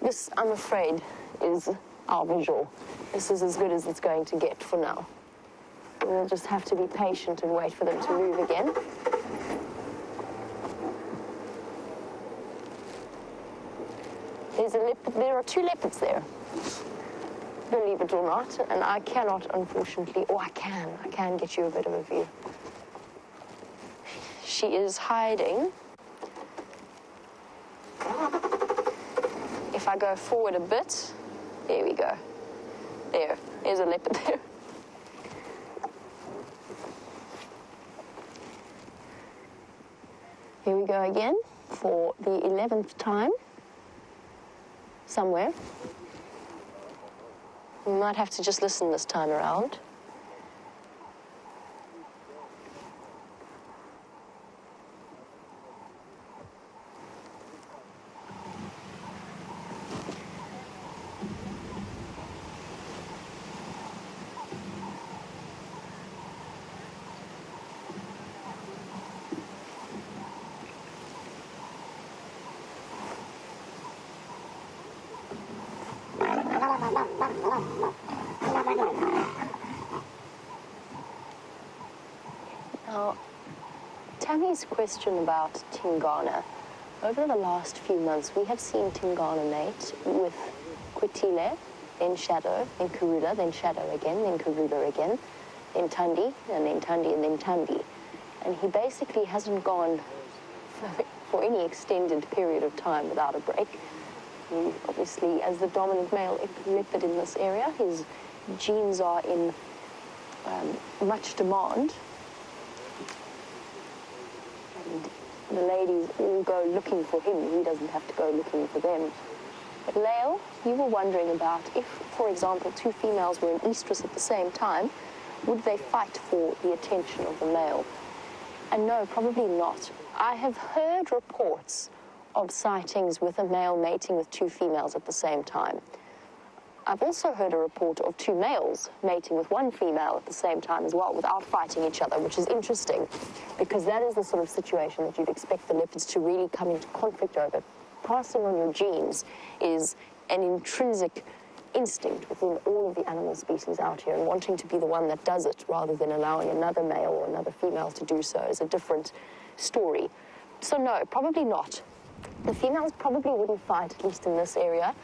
This, I'm afraid, is our visual. This is as good as it's going to get for now. We'll just have to be patient and wait for them to move again. There's a leopard. There are 2 leopards there, believe it or not, and I cannot, unfortunately, or I can get you a bit of a view. She is hiding. If I go forward a bit, there we go. There's a leopard there. Here we go again for the 11th time. Somewhere. We might have to just listen this time around. Now, Tammy's question about Tingana. Over the last few months, we have seen Tingana mate with Kwetile, then Shadow, then Karula, then Shadow again, then Karula again, then Tundi, and then Tundi, and then Tambi. And he basically hasn't gone for any extended period of time without a break. He, obviously, as the dominant male leopard in this area, his genes are in much demand. And the ladies all go looking for him. He doesn't have to go looking for them. But Lael, you were wondering about if, for example, 2 females were in estrus at the same time, would they fight for the attention of the male? And no, probably not. I have heard reports of sightings with a male mating with 2 females at the same time. I've also heard a report of 2 males mating with 1 female at the same time as well, without fighting each other, which is interesting, because that is the sort of situation that you'd expect the leopards to really come into conflict over. Passing on your genes is an intrinsic instinct within all of the animal species out here, and wanting to be the one that does it rather than allowing another male or another female to do so is a different story. So no, probably not. The females probably wouldn't fight, at least in this area.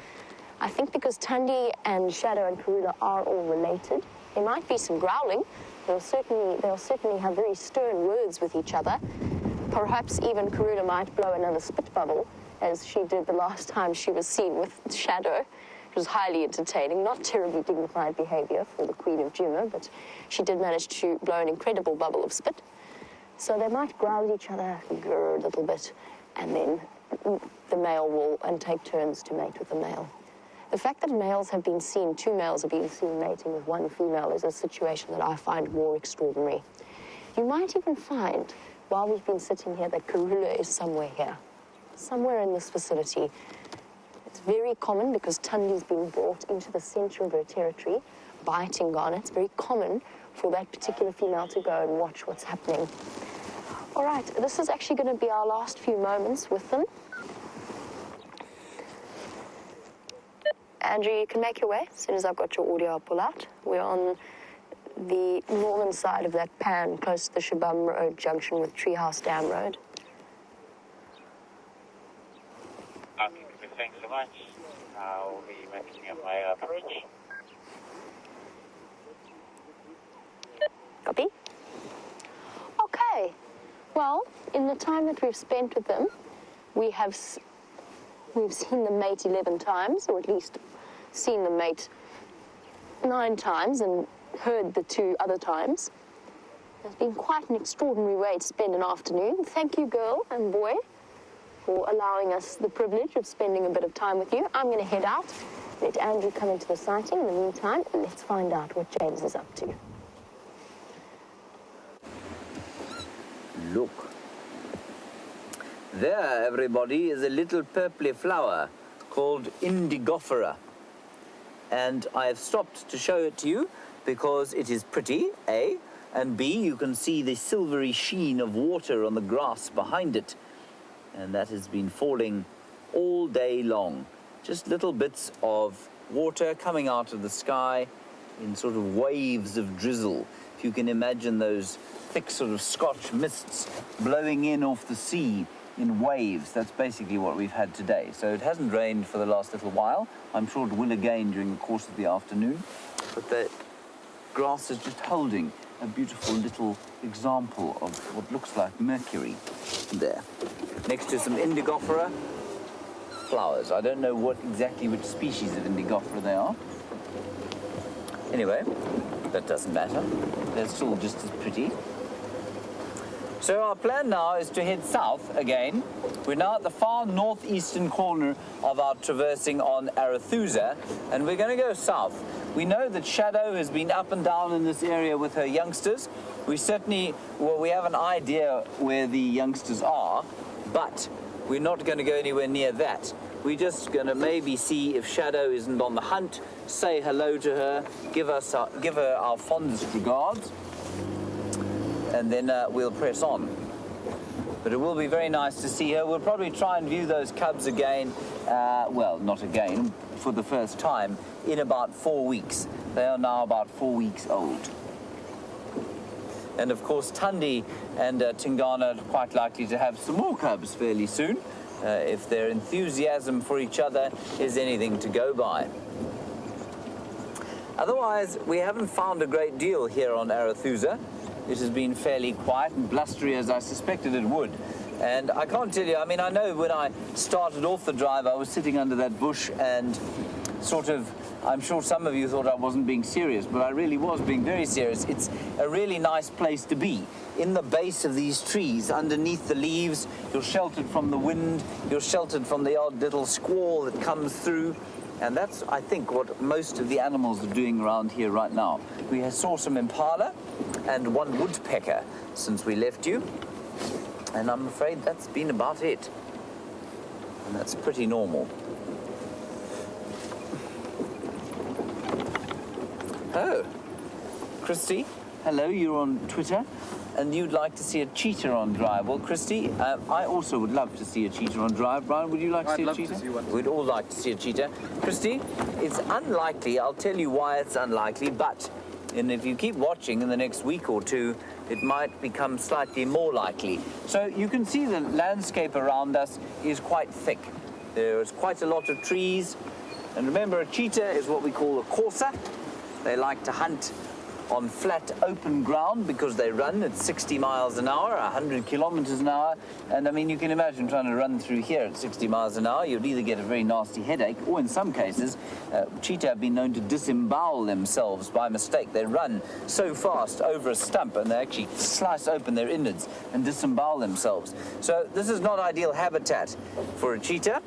I think because Tundi and Shadow and Karula are all related, there might be some growling. They'll certainly have very stern words with each other. Perhaps even Karula might blow another spit bubble, as she did the last time she was seen with Shadow. It was highly entertaining, not terribly dignified behavior for the Queen of Juma, but she did manage to blow an incredible bubble of spit. So they might growl at each other, grr a little bit, and then the male will take turns to mate with the male. The fact that 2 males have been seen mating with 1 female is a situation that I find more extraordinary. You might even find, while we've been sitting here, that Karula is somewhere here, somewhere in this vicinity. It's very common because Tundi's been brought into the center of her territory by Tingana. It's very common for that particular female to go and watch what's happening. All right, this is actually going to be our last few moments with them. Andrew, you can make your way as soon as I've got your audio, I'll pull out. We're on the northern side of that pan, close to the Shabam Road junction with Treehouse Dam Road. Okay, thanks so much. I'll be making up my approach. Copy. Okay. Well, in the time that we've spent with them, we've seen them mate 11 times, or at least seen them mate 9 times and heard the 2 other times. It's been quite an extraordinary way to spend an afternoon. Thank you, girl and boy, for allowing us the privilege of spending a bit of time with you. I'm going to head out, let Andrew come into the sighting. In the meantime, let's find out what James is up to. Look. There, everybody, is a little purpley flower called Indigofera. And I have stopped to show it to you because it is pretty, A, and B, you can see the silvery sheen of water on the grass behind it. And that has been falling all day long. just little bits of water coming out of the sky in sort of waves of drizzle. If you can imagine those thick sort of Scotch mists blowing in off the sea in waves, that's basically what we've had today. So it hasn't rained for the last little while. I'm sure it will again during the course of the afternoon. But the grass is just holding a beautiful little example of what looks like mercury there. Next to some indigofera flowers. I don't know which species of indigofera they are. Anyway, that doesn't matter. They're still just as pretty. So our plan now is to head south again. We're now at the far northeastern corner of our traversing on Arethusa, and we're going to go south. We know that Shadow has been up and down in this area with her youngsters. We have an idea where the youngsters are, but we're not going to go anywhere near that. We're just going to maybe see if Shadow isn't on the hunt, say hello to her, give her our fondest regards, and then we'll press on. But it will be very nice to see her. We'll probably try and view those cubs again, well, not again, for the first time, in about 4 weeks. They are now about 4 weeks old. And of course, Tundi and Tingana are quite likely to have some more cubs fairly soon, if their enthusiasm for each other is anything to go by. Otherwise, we haven't found a great deal here on Arethusa. It has been fairly quiet and blustery, as I suspected it would. And I can't tell you, I mean, I know when I started off the drive, I was sitting under that bush and sort of, I'm sure some of you thought I wasn't being serious, but I really was being very serious. It's a really nice place to be. In the base of these trees, underneath the leaves, you're sheltered from the wind, you're sheltered from the odd little squall that comes through. And that's, I think, what most of the animals are doing around here right now. We saw some impala and one woodpecker since we left you. And I'm afraid that's been about it. And that's pretty normal. Oh, Christy, hello, you're on Twitter. And you'd like to see a cheetah on drive. Well, Christy, I also would love to see a cheetah on drive. Brian, would you like to see a cheetah? I'd love to see one. We'd all like to see a cheetah. Christy, it's unlikely. I'll tell you why it's unlikely, but if you keep watching in the next week or two, it might become slightly more likely. So you can see the landscape around us is quite thick. There's quite a lot of trees. And remember, a cheetah is what we call a courser. They like to hunt on flat, open ground because they run at 60 miles an hour, 100 kilometers an hour. And I mean, you can imagine trying to run through here at 60 miles an hour. You'd either get a very nasty headache, or in some cases, cheetah have been known to disembowel themselves by mistake. They run so fast over a stump and they actually slice open their innards and disembowel themselves. So this is not ideal habitat for a cheetah.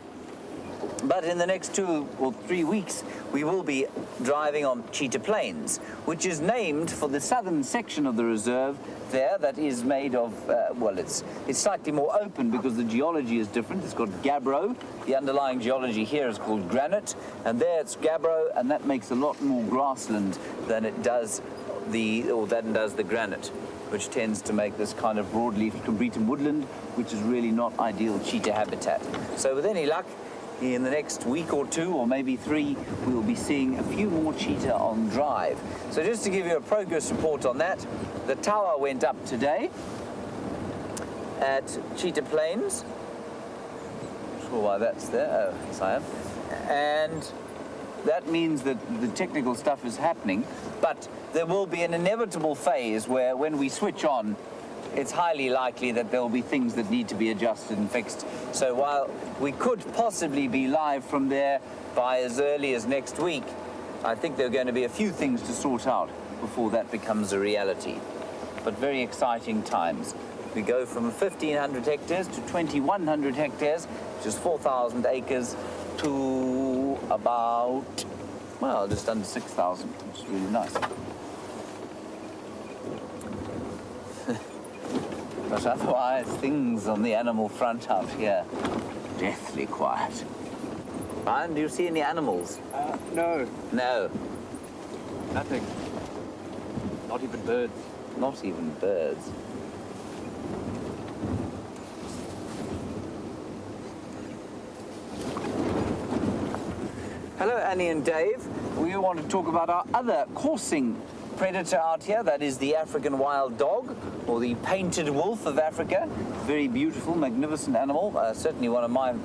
But in the next 2 or 3 weeks, we will be driving on Cheetah Plains, which is named for the southern section of the reserve there that is made of, well, it's slightly more open because the geology is different. It's got gabbro. The underlying geology here is called granite, and there it's gabbro, and that makes a lot more grassland than it does the granite, which tends to make this kind of broadleaf Cambrian woodland, which is really not ideal cheetah habitat. So with any luck, in the next week or 2, or maybe 3, we will be seeing a few more cheetah on drive. So just to give you a progress report on that, the tower went up today at Cheetah Plains. Not sure why that's there. Oh, yes, I am. And that means that the technical stuff is happening, but there will be an inevitable phase where when we switch on, it's highly likely that there will be things that need to be adjusted and fixed. So while we could possibly be live from there by as early as next week, I think there are going to be a few things to sort out before that becomes a reality. But very exciting times. We go from 1,500 hectares to 2,100 hectares, which is 4,000 acres, to about, well, just under 6,000, which is really nice. But otherwise, things on the animal front out here, deathly quiet. Brian, do you see any animals? No. No. Nothing. Not even birds. Not even birds. Hello, Annie and Dave. We want to talk about our other coursing predator out here. That is the African wild dog, or the painted wolf of Africa. Very beautiful, magnificent animal. Certainly one of my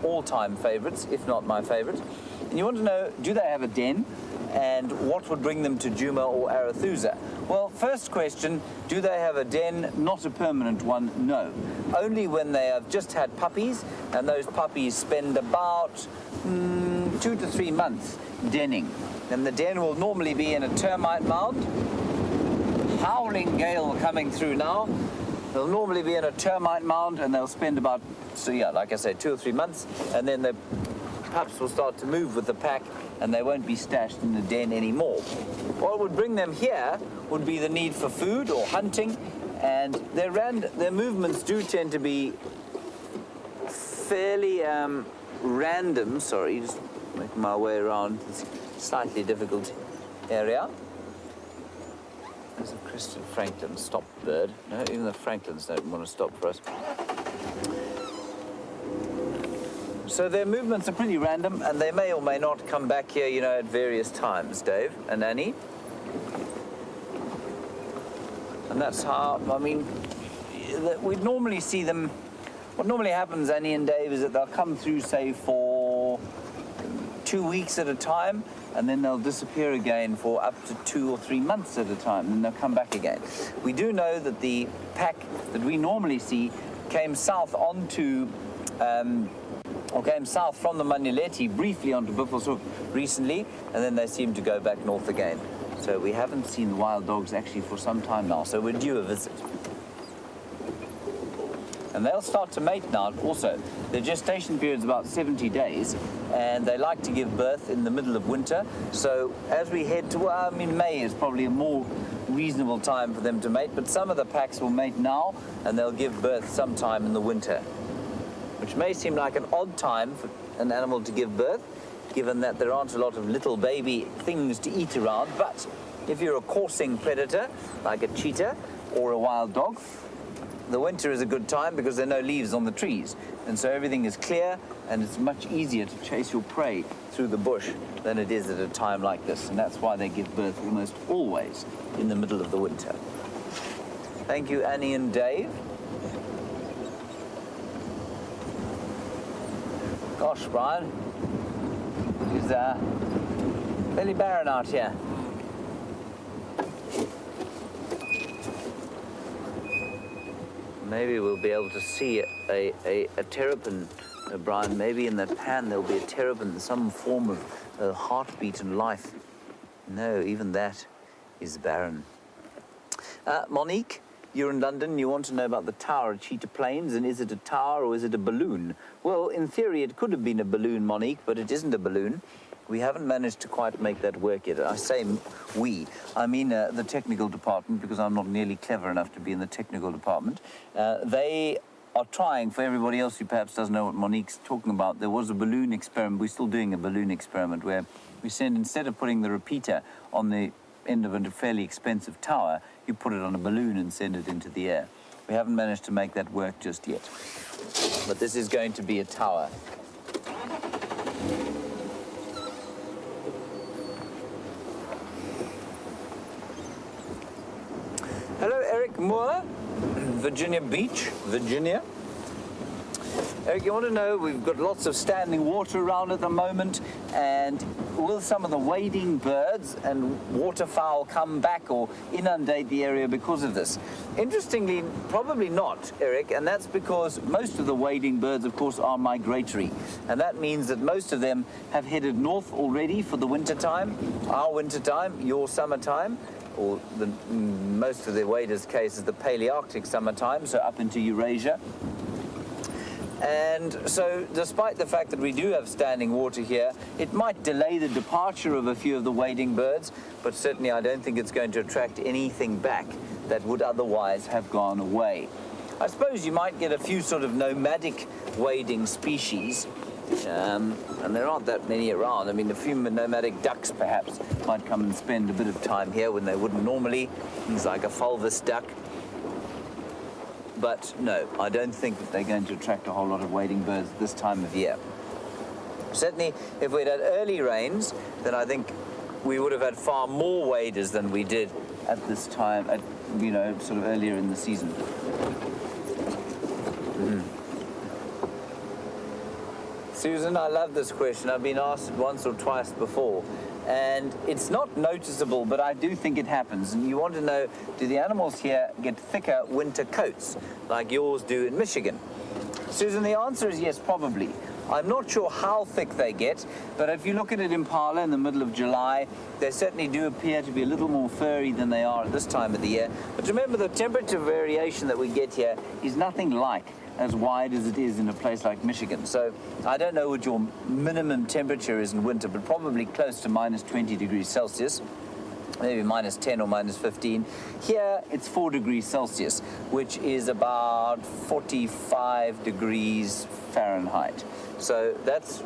all-time favorites, if not my favorite. And you want to know, do they have a den? And what would bring them to Djuma or Arathusa? Well, first question, do they have a den? Not a permanent one, no. Only when they have just had puppies, and those puppies spend about 2 to 3 months denning. And the den will normally be in a termite mound. Howling gale coming through now. They'll normally be in a termite mound, and they'll spend about, so yeah, like I said, 2 or 3 months, and then the pups will start to move with the pack, and they won't be stashed in the den anymore. What would bring them here would be the need for food or hunting, and their movements do tend to be fairly random. Sorry, just making my way around this slightly difficult area. There's a crested franklin stopped bird. No, even the franklins don't want to stop for us. So their movements are pretty random, and they may or may not come back here, you know, at various times, Dave and Annie. And that's how, I mean, we'd normally see them. What normally happens, Annie and Dave, is that they'll come through, say, for 2 weeks at a time, and then they'll disappear again for up to 2 or 3 months at a time, and they'll come back again. We do know that the pack that we normally see came south onto or came south from the Manuleti briefly onto Buffelshoek recently, and then they seem to go back north again. So we haven't seen the wild dogs actually for some time now, so we're due a visit. And they'll start to mate now also. Their gestation period is about 70 days, and they like to give birth in the middle of winter. So as we head to, well, I mean, May is probably a more reasonable time for them to mate, but some of the packs will mate now, and they'll give birth sometime in the winter, which may seem like an odd time for an animal to give birth, given that there aren't a lot of little baby things to eat around. But if you're a coursing predator, like a cheetah or a wild dog, the winter is a good time because there are no leaves on the trees. And so everything is clear, and it's much easier to chase your prey through the bush than it is at a time like this. And that's why they give birth almost always in the middle of the winter. Thank you, Annie and Dave. Gosh, Brian, it's fairly barren out here. Maybe we'll be able to see a terrapin, Brian. Maybe in that pan there'll be a terrapin, some form of heartbeat and life. No, even that is barren. Monique, you're in London, you want to know about the tower at Cheetah Plains, and is it a tower or is it a balloon? Well, in theory, it could have been a balloon, Monique, but it isn't a balloon. We haven't managed to quite make that work yet. I say we, I mean the technical department, because I'm not nearly clever enough to be in the technical department. They are trying, for everybody else who perhaps doesn't know what Monique's talking about, there was a balloon experiment. We're still doing a balloon experiment where we send, instead of putting the repeater on the end of a fairly expensive tower, you put it on a balloon and send it into the air. We haven't managed to make that work just yet. But this is going to be a tower. Hello, Eric Moore, Virginia Beach, Virginia. Eric, you want to know, we've got lots of standing water around at the moment, and will some of the wading birds and waterfowl come back or inundate the area because of this? Interestingly, probably not, Eric, and that's because most of the wading birds, of course, are migratory, and that means that most of them have headed north already for the winter time, our winter time, your summertime, or most of the waders' case is the Palearctic summertime, so up into Eurasia. And so, despite the fact that we do have standing water here, it might delay the departure of a few of the wading birds, but certainly I don't think it's going to attract anything back that would otherwise have gone away. I suppose you might get a few sort of nomadic wading species, and there aren't that many around. I mean, a few nomadic ducks perhaps might come and spend a bit of time here when they wouldn't normally, things like a fulvous duck. But no, I don't think that they're going to attract a whole lot of wading birds this time of year. Certainly, if we'd had early rains, then I think we would have had far more waders than we did at this time, sort of earlier in the season. Susan, I love this question. I've been asked it once or twice before. And it's not noticeable, but I do think it happens. And you want to know, do the animals here get thicker winter coats like yours do in Michigan? Susan, the answer is yes, probably. I'm not sure how thick they get, but if you look at an impala in the middle of July, they certainly do appear to be a little more furry than they are at this time of the year. But remember, the temperature variation that we get here is nothing like as wide as it is in a place like Michigan. So I don't know what your minimum temperature is in winter, but probably close to minus 20 degrees Celsius. Maybe minus 10 or minus 15. Here, it's 4 degrees Celsius, which is about 45 degrees Fahrenheit. So that's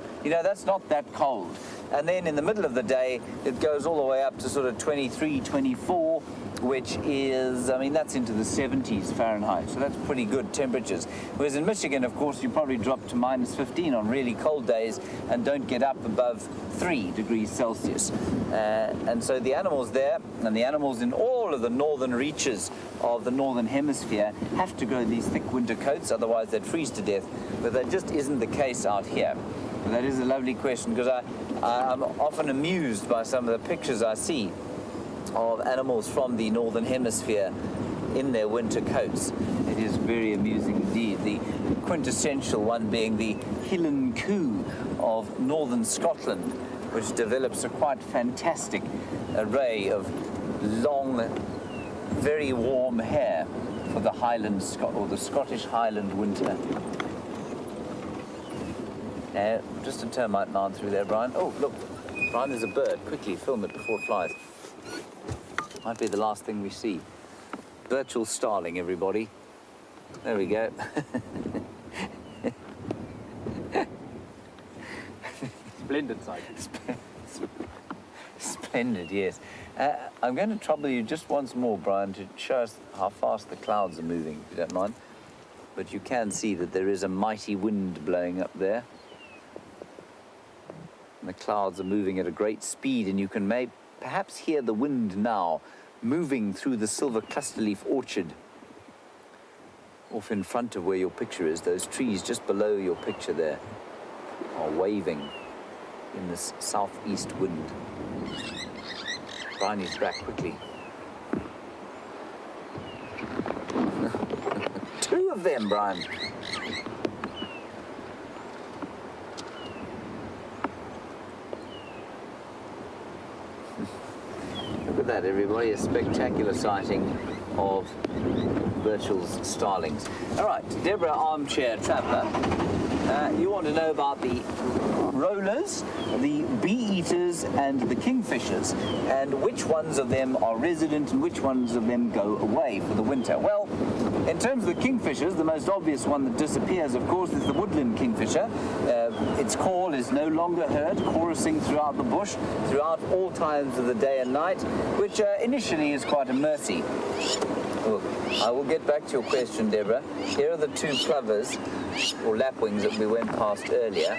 not that cold. And then in the middle of the day, it goes all the way up to sort of 23, 24, which is, that's into the 70s Fahrenheit. So that's pretty good temperatures. Whereas in Michigan, of course, you probably drop to minus 15 on really cold days and don't get up above 3 degrees Celsius. And so the animals there and the animals in all of the northern reaches of the northern hemisphere have to grow these thick winter coats, otherwise they'd freeze to death. But that just isn't the case out here. And that is a lovely question, because I'm often amused by some of the pictures I see of animals from the northern hemisphere in their winter coats. It is very amusing indeed. The quintessential one being the Highland coo of northern Scotland, which develops a quite fantastic array of long, very warm hair for the Highland or the Scottish Highland winter. Just a termite mound through there, Brian. Oh, look, Brian, there's a bird. Quickly, film it before it flies. Might be the last thing we see. Virtual starling, everybody. There we go. Splendid sight. Splendid, yes. I'm going to trouble you just once more, Brian, to show us how fast the clouds are moving, if you don't mind. But you can see that there is a mighty wind blowing up there. And the clouds are moving at a great speed, and you can perhaps hear the wind now moving through the silver clusterleaf orchard off in front of where your picture is. Those trees just below your picture there are waving in this southeast wind. Brian is back quickly. Two of them, Brian. Look at that, everybody. A spectacular sighting of Birchall's starlings. All right, Deborah, armchair traveller. You want to know about the rollers, the bee-eaters, and the kingfishers, and which ones of them are resident and which ones of them go away for the winter. Well, in terms of the kingfishers, the most obvious one that disappears, of course, is the woodland kingfisher. Its call is no longer heard, chorusing throughout the bush, throughout all times of the day and night, which initially is quite a mercy. Well, I will get back to your question, Deborah. Here are the two plovers, or lapwings, that we went past earlier,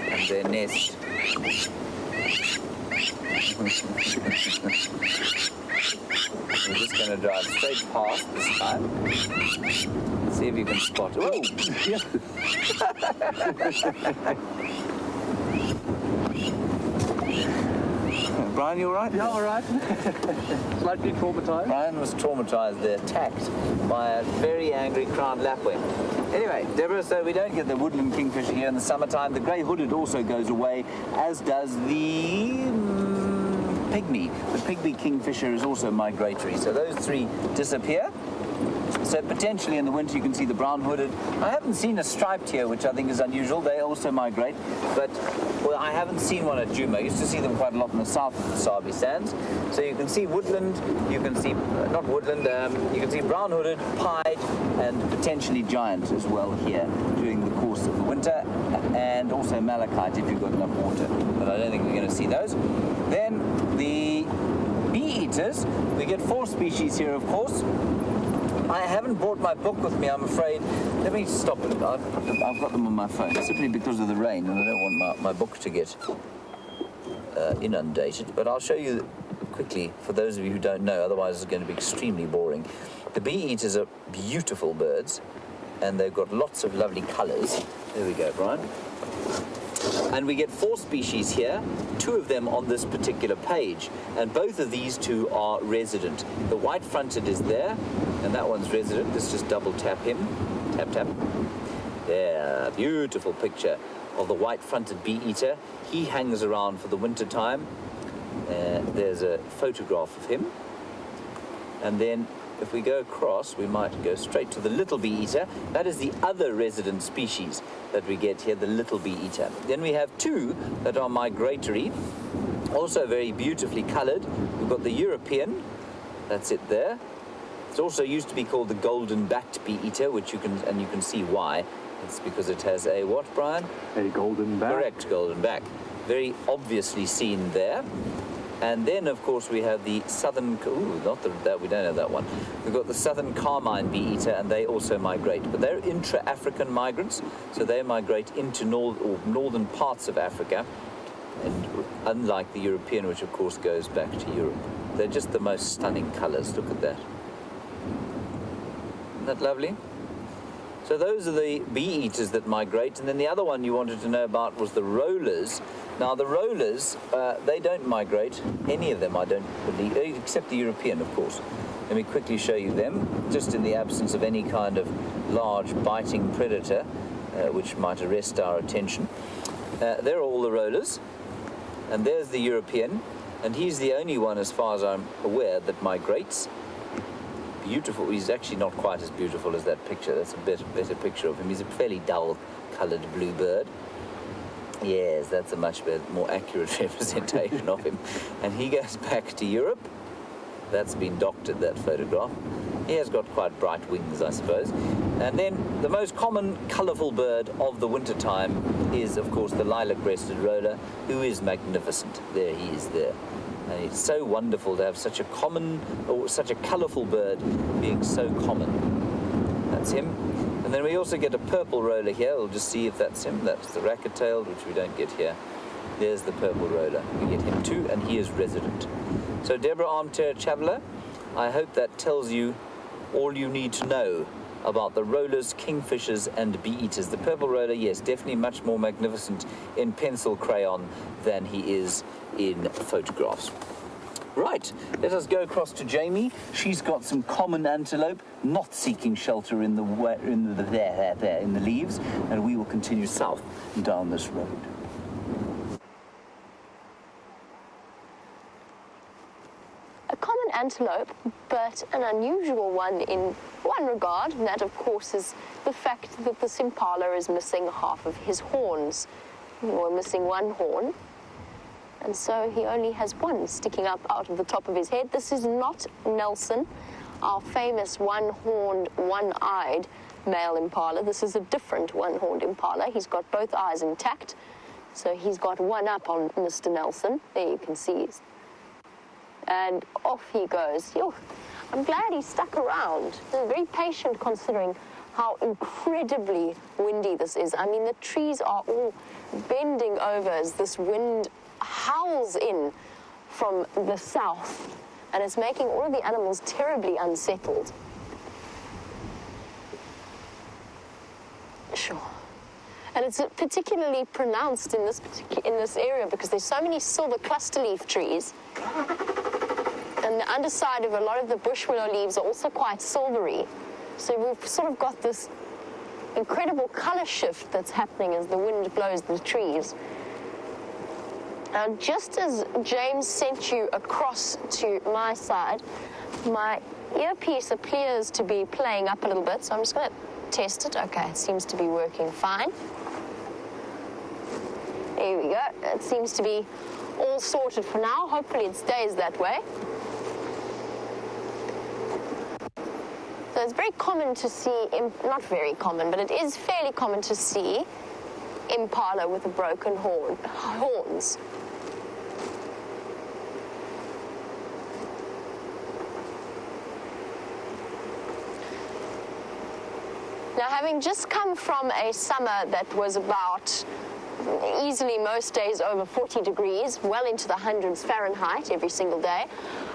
and their nest. We're just going to drive straight past this time. See if you can spot it. Oh! Brian, you all right? Yeah, all right. Slightly traumatized. Brian was traumatized there, attacked by a very angry crowned lapwing. Anyway, Deborah, so we don't get the woodland kingfisher here in the summertime. The grey-hooded also goes away, as does the pygmy. The pygmy kingfisher is also migratory. So those three disappear. So potentially in the winter you can see the brown-hooded. I haven't seen a striped here, which I think is unusual. They also migrate, but well, I haven't seen one at Juma. I used to see them quite a lot in the south of the Sabi Sands. So you can see woodland, you can see, not woodland, you can see brown-hooded, pied, and potentially giant as well here during the course of the winter, and also malachite if you've got enough water. But I don't think we're going to see those. Then the bee-eaters, we get 4 species here, of course. I haven't brought my book with me, I'm afraid. Let me stop it. I've got them on my phone, simply because of the rain, and I don't want my book to get inundated. But I'll show you quickly, for those of you who don't know, otherwise it's going to be extremely boring. The bee-eaters are beautiful birds, and they've got lots of lovely colours. There we go, Brian. And we get 4 species here, 2 of them on this particular page, and both of these 2 are resident. The white-fronted is there, and that one's resident. Let's just double tap him. Tap, tap. Yeah, beautiful picture of the white-fronted bee-eater. He hangs around for the winter time. There's a photograph of him. And then if we go across, we might go straight to the little bee-eater. That is the other resident species that we get here, the little bee-eater. Then we have 2 that are migratory, also very beautifully coloured. We've got the European, that's it there. It's also used to be called the golden-backed bee-eater, which you can see why. It's because it has a what, Brian? A golden back. Correct, golden back. Very obviously seen there. And then, of course, we have the southern... Ooh, not that we don't have that one. We've got the southern carmine bee-eater, and they also migrate. But they're intra-African migrants, so they migrate into northern parts of Africa. And unlike the European, which, of course, goes back to Europe. They're just the most stunning colours. Look at that. Isn't that lovely? So those are the bee-eaters that migrate. And then the other one you wanted to know about was the rollers. Now, the rollers, they don't migrate, any of them, I don't believe, except the European, of course. Let me quickly show you them, just in the absence of any kind of large biting predator, which might arrest our attention. They're all the rollers, and there's the European, and he's the only one, as far as I'm aware, that migrates. Beautiful. He's actually not quite as beautiful as that picture. That's a better picture of him. He's a fairly dull-coloured blue bird. Yes, that's a much better, more accurate representation of him. And he goes back to Europe. That's been doctored, that photograph. He has got quite bright wings, I suppose. And then the most common colourful bird of the winter time is, of course, the lilac-breasted roller, who is magnificent. There he is there. And it's so wonderful to have such a common, or such a colourful bird being so common. That's him. And then we also get a purple roller here. We'll just see if that's him. That's the racket-tailed, which we don't get here. There's the purple roller. We get him too, and he is resident. So, Deborah Armchair Traveller, I hope that tells you all you need to know about the rollers, kingfishers, and bee-eaters. The purple roller, yes, definitely much more magnificent in pencil crayon than he is in photographs. Right, let us go across to Jamie. She's got some common antelope, not seeking shelter in the leaves, and we will continue south down this road. A common antelope, but an unusual one in one regard, and that, of course, is the fact that this impala is missing half of his horns, or missing one horn. And so he only has one sticking up out of the top of his head. This is not Nelson, our famous one-horned, one-eyed male impala. This is a different one-horned impala. He's got both eyes intact, so he's got one up on Mr. Nelson. There you can see. And off he goes. I'm glad he stuck around. He's very patient considering how incredibly windy this is. I mean, the trees are all bending over as this wind howls in from the south, and it's making all of the animals terribly unsettled. Sure. And it's particularly pronounced in this area because there's so many silver cluster leaf trees, and the underside of a lot of the bush willow leaves are also quite silvery. So we've sort of got this incredible color shift that's happening as the wind blows the trees. Now, just as James sent you across to my side, my earpiece appears to be playing up a little bit, so I'm just going to test it. Okay, it seems to be working fine. There we go. It seems to be all sorted for now. Hopefully it stays that way. So it's very common to see, not very common, but it is fairly common to see impala with a broken horns. Now, having just come from a summer that was about easily most days over 40 degrees, well into the hundreds Fahrenheit every single day,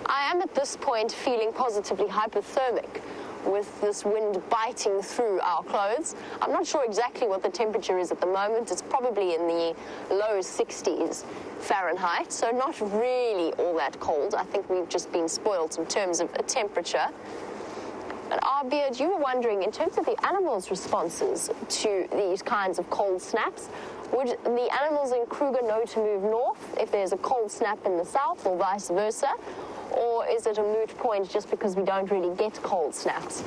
I am at this point feeling positively hypothermic with this wind biting through our clothes. I'm not sure exactly what the temperature is at the moment. It's probably in the low 60s Fahrenheit, so not really all that cold. I think we've just been spoiled in terms of a temperature. But Beard, you were wondering, in terms of the animals' responses to these kinds of cold snaps, would the animals in Kruger know to move north if there's a cold snap in the south, or vice versa? Or is it a moot point just because we don't really get cold snaps?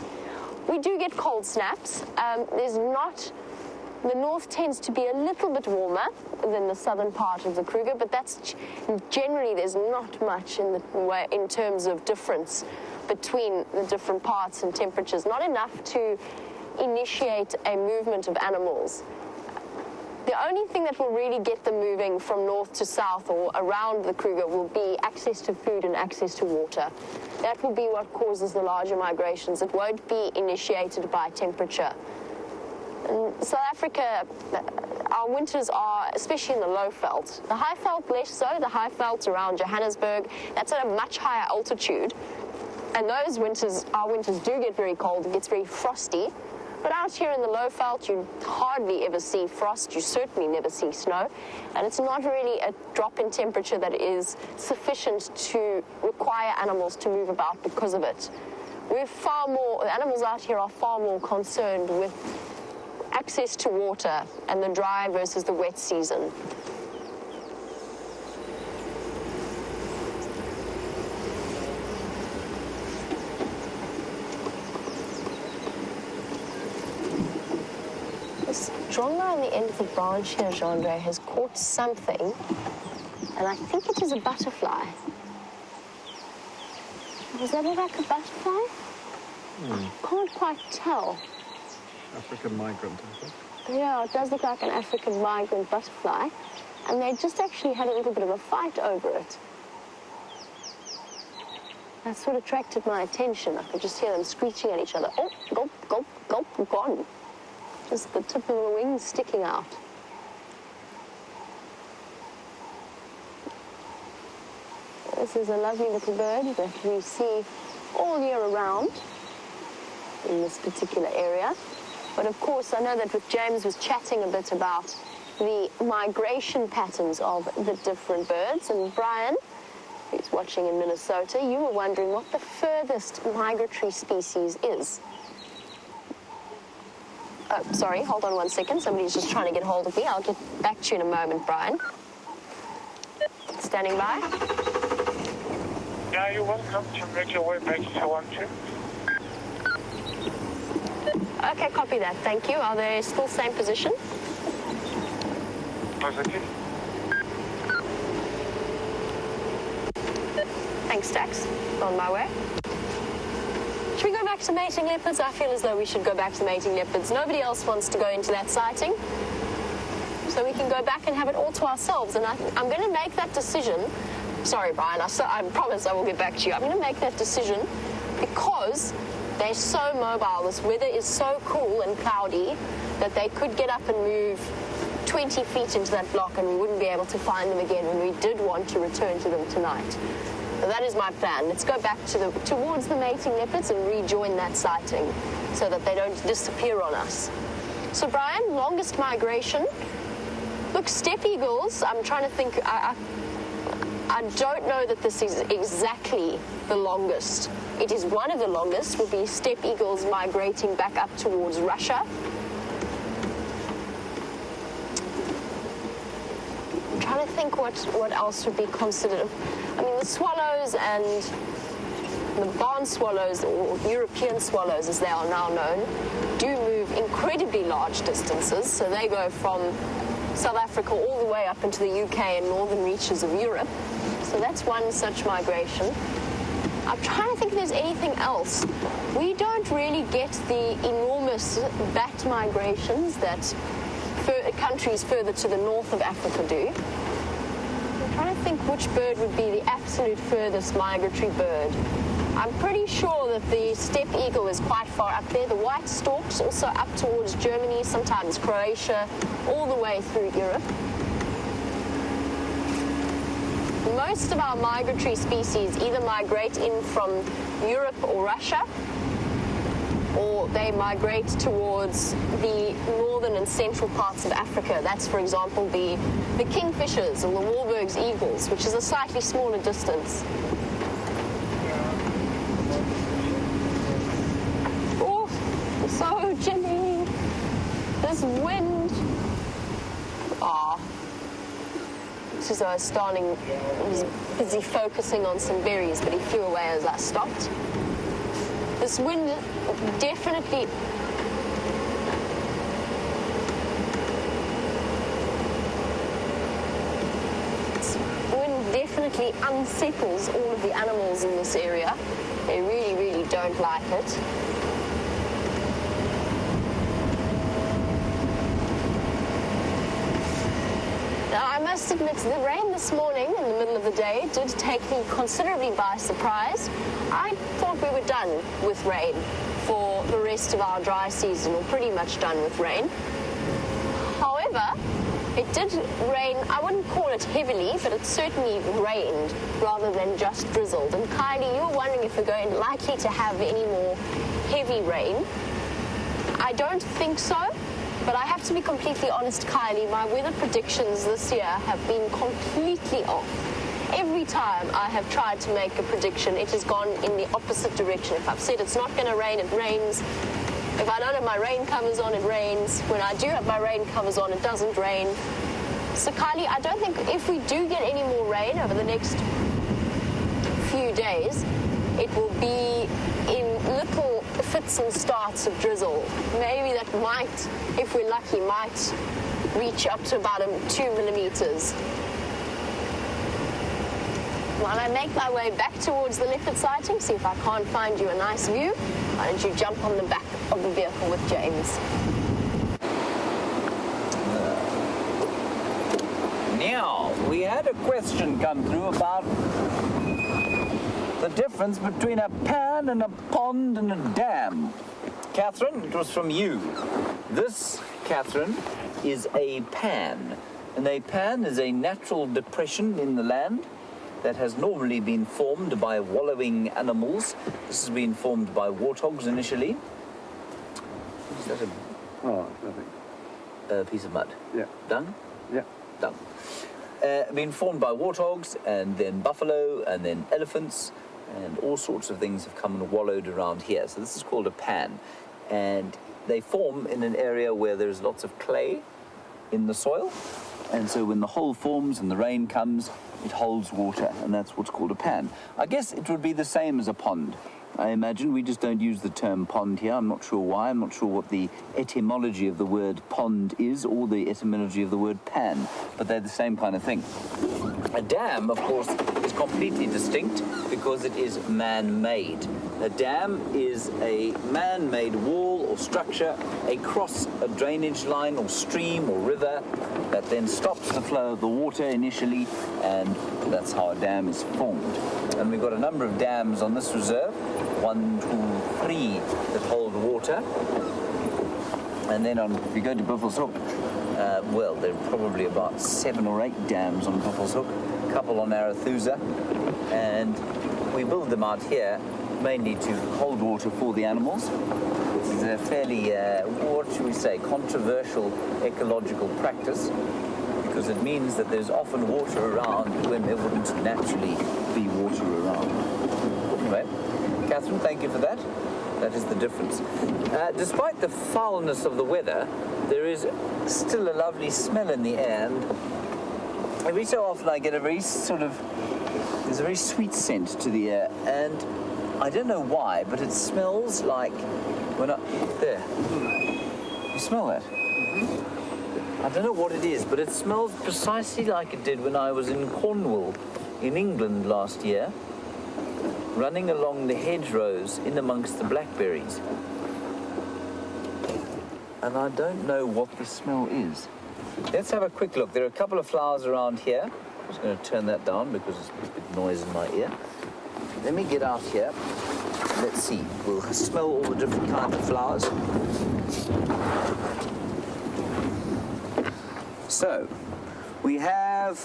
We do get cold snaps. The north tends to be a little bit warmer than the southern part of the Kruger, but that's generally, there's not much in terms of difference between the different parts and temperatures, not enough to initiate a movement of animals. The only thing that will really get them moving from north to south or around the Kruger will be access to food and access to water. That will be what causes the larger migrations. It won't be initiated by temperature. In South Africa, our winters are, especially in the low veld. The high veld less so. The high veld's around Johannesburg. That's at a much higher altitude. And those winters, our winters do get very cold. It gets very frosty. But out here in the low veld, you hardly ever see frost. You certainly never see snow. And it's not really a drop in temperature that is sufficient to require animals to move about because of it. The animals out here are far more concerned with access to water and the dry versus the wet season. This dronga on the end of the branch here, Jean-Andre, has caught something, and I think it is a butterfly. Does that look like a butterfly? I can't quite tell. African migrant, I think. Yeah, it does look like an African migrant butterfly, and they just actually had a little bit of a fight over it. That sort of attracted my attention. I could just hear them screeching at each other. Oh, gulp, gulp, gulp, gone. Just the tip of the wings sticking out. This is a lovely little bird that we see all year round in this particular area. But of course, I know that with James was chatting a bit about the migration patterns of the different birds. And Brian, who's watching in Minnesota, you were wondering what the furthest migratory species is. Oh, sorry, hold on one second. Somebody's just trying to get hold of me. I'll get back to you in a moment, Brian. Standing by. Yeah, you're welcome to make your way back if you want to. Okay, copy that. Thank you. Are they still same position? Positive. Thanks, Dax. On my way. Should we go back to mating leopards? I feel as though we should go back to mating leopards. Nobody else wants to go into that sighting. So we can go back and have it all to ourselves. And I'm going to make that decision. Sorry, Brian. I promise I will get back to you. I'm going to make that decision because they're so mobile. This weather is so cool and cloudy that they could get up and move 20 feet into that block and we wouldn't be able to find them again, and we did want to return to them tonight. So that is my plan. Let's go back towards the mating leopards and rejoin that sighting so that they don't disappear on us. So Brian, longest migration. Look, steppe eagles, I'm trying to think, I don't know that this is exactly the longest. It is one of the longest, would be steppe eagles migrating back up towards Russia. I'm trying to think what else would be considered. I mean, the swallows and the barn swallows, or European swallows as they are now known, do move incredibly large distances. So they go from South Africa all the way up into the UK and northern reaches of Europe. So that's one such migration. I'm trying to think if there's anything else. We don't really get the enormous bat migrations that countries further to the north of Africa do. I'm trying to think which bird would be the absolute furthest migratory bird. I'm pretty sure that the steppe eagle is quite far up there. The white storks also up towards Germany, sometimes Croatia, all the way through Europe. Most of our migratory species either migrate in from Europe or Russia, or they migrate towards the northern and central parts of Africa. That's, for example, the kingfishers or the Wahlberg's eagles, which is a slightly smaller distance. Oh, so Jimmy, this wind. Ah. As I was busy focusing on some berries, but he flew away as I stopped. This wind definitely unsettles all of the animals in this area. They really, really don't like it. Now, I must admit, the rain this morning in the middle of the day did take me considerably by surprise. I thought we were done with rain for the rest of our dry season, or pretty much done with rain. However, it did rain. I wouldn't call it heavily, but it certainly rained rather than just drizzled. And Kylie, you were wondering if we're likely to have any more heavy rain. I don't think so. But I have to be completely honest, Kylie, my weather predictions this year have been completely off. Every time I have tried to make a prediction, it has gone in the opposite direction. If I've said it's not going to rain, it rains. If I don't have my rain covers on, it rains. When I do have my rain covers on, it doesn't rain. So, Kylie, I don't think if we do get any more rain over the next few days, it will be in little fits and starts of drizzle. Maybe that might, if we're lucky, might reach up to about 2 millimeters. While I make my way back towards the leopard sighting, see if I can't find you a nice view, why don't you jump on the back of the vehicle with James. Now, we had a question come through about the difference between a pan and a pond and a dam. Catherine, it was from you. This, Catherine, is a pan. And a pan is a natural depression in the land that has normally been formed by wallowing animals. This has been formed by warthogs initially. Is that nothing. a piece of mud? Yeah. Dung? Yeah. Dung. Been formed by warthogs, and then buffalo, and then elephants, and all sorts of things have come and wallowed around here. So this is called a pan. And they form in an area where there's lots of clay in the soil. And so when the hole forms and the rain comes, it holds water, and that's what's called a pan. I guess it would be the same as a pond. I imagine we just don't use the term pond here. I'm not sure why. I'm not sure what the etymology of the word pond is, or the etymology of the word pan, but they're the same kind of thing. A dam, of course, is completely distinct because it is man-made. A dam is a man-made wall or structure across a drainage line or stream or river that then stops the flow of the water initially, and that's how a dam is formed. And we've got a number of dams on this reserve, 1, 2, 3 that hold water. And then if you go to Buffelshoek, well, there are probably about 7 or 8 dams on Buffelshoek, a couple on Arethusa, and we build them out here mainly to hold water for the animals. This is a fairly, what should we say, controversial ecological practice, because it means that there's often water around when there wouldn't naturally be water around. Anyway, Catherine, thank you for that. That is the difference. Despite the foulness of the weather, there is still a lovely smell in the air, and every so often I get there's a very sweet scent to the air, and I don't know why, but it smells like there. You smell that? Mm-hmm. I don't know what it is, but it smells precisely like it did when I was in Cornwall, in England last year, running along the hedgerows in amongst the blackberries. And I don't know what the smell is. Let's have a quick look. There are a couple of flowers around here. I'm just going to turn that down because it's a bit noise in my ear. let me get out here. Let's see. We'll smell all the different kinds of flowers. So, we have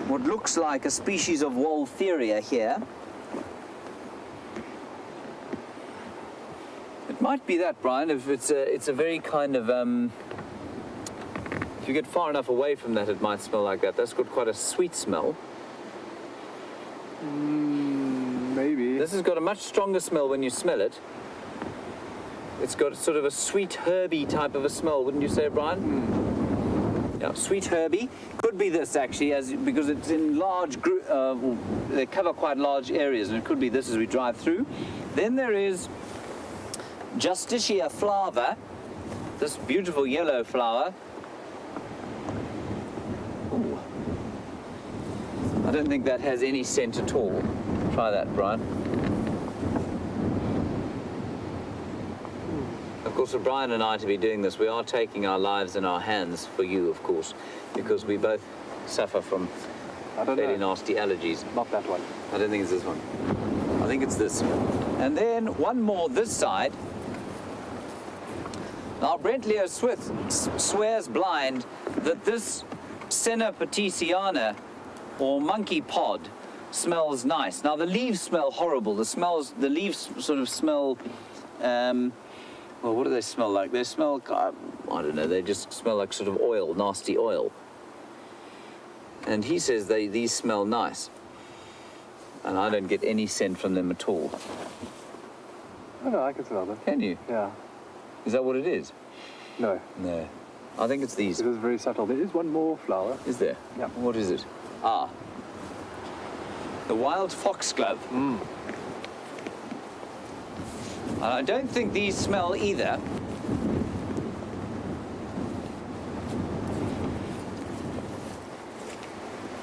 what looks like a species of Waltheria here. It might be that, Brian, if it's a very kind of, if you get far enough away from that, it might smell like that. That's got quite a sweet smell. Maybe. This has got a much stronger smell when you smell it. It's got sort of a sweet herby type of a smell, wouldn't you say, Brian? Yeah, sweet herby. Could be this actually, because it's in large they cover quite large areas, and it could be this as we drive through. Then there is Justicia flava, this beautiful yellow flower. Ooh. I don't think that has any scent at all. Try that, Brian. Of course, for Brian and I to be doing this, we are taking our lives in our hands for you, of course, because we both suffer from fairly nasty allergies. Not that one. I don't think it's this one. I think it's this. And then one more this side. Now, Brent Leo swears blind that this Senna petitiana, or monkey pod, smells nice. Now, the leaves smell horrible. The leaves sort of smell, well, what do they smell like? They smell, I don't know, they just smell like sort of oil, nasty oil. And he says these smell nice. And I don't get any scent from them at all. Oh, no, I can smell them. Can you? Yeah. Is that what it is? No. No. I think it's these. It is very subtle. There is one more flower. Is there? Yeah. What is it? Ah. The wild foxglove. And I don't think these smell either.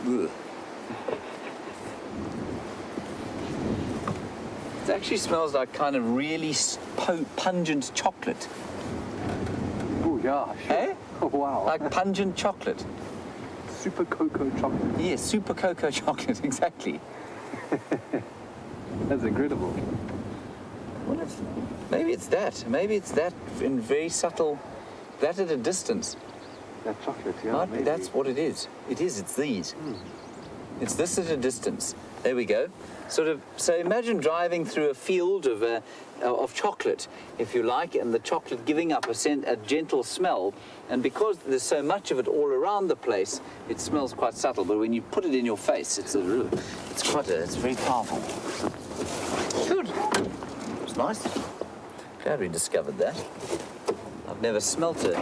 Ugh. It actually smells like kind of really pungent chocolate. Oh, yeah. Sure. Eh? Oh, wow. Like pungent chocolate. Super cocoa chocolate. Yes, super cocoa chocolate, exactly. That's incredible. What if, maybe it's that. Maybe it's that in very subtle, that at a distance. That chocolate, yeah. Might be, maybe. that's what it is. It is, it's these. It's this at a distance. There we go. Sort of, so imagine driving through a field of chocolate, if you like, and the chocolate giving up a gentle smell. And because there's so much of it all around the place, it smells quite subtle. But when you put it in your face, it's very powerful. Good. It's nice. Glad we discovered that. I've never smelt a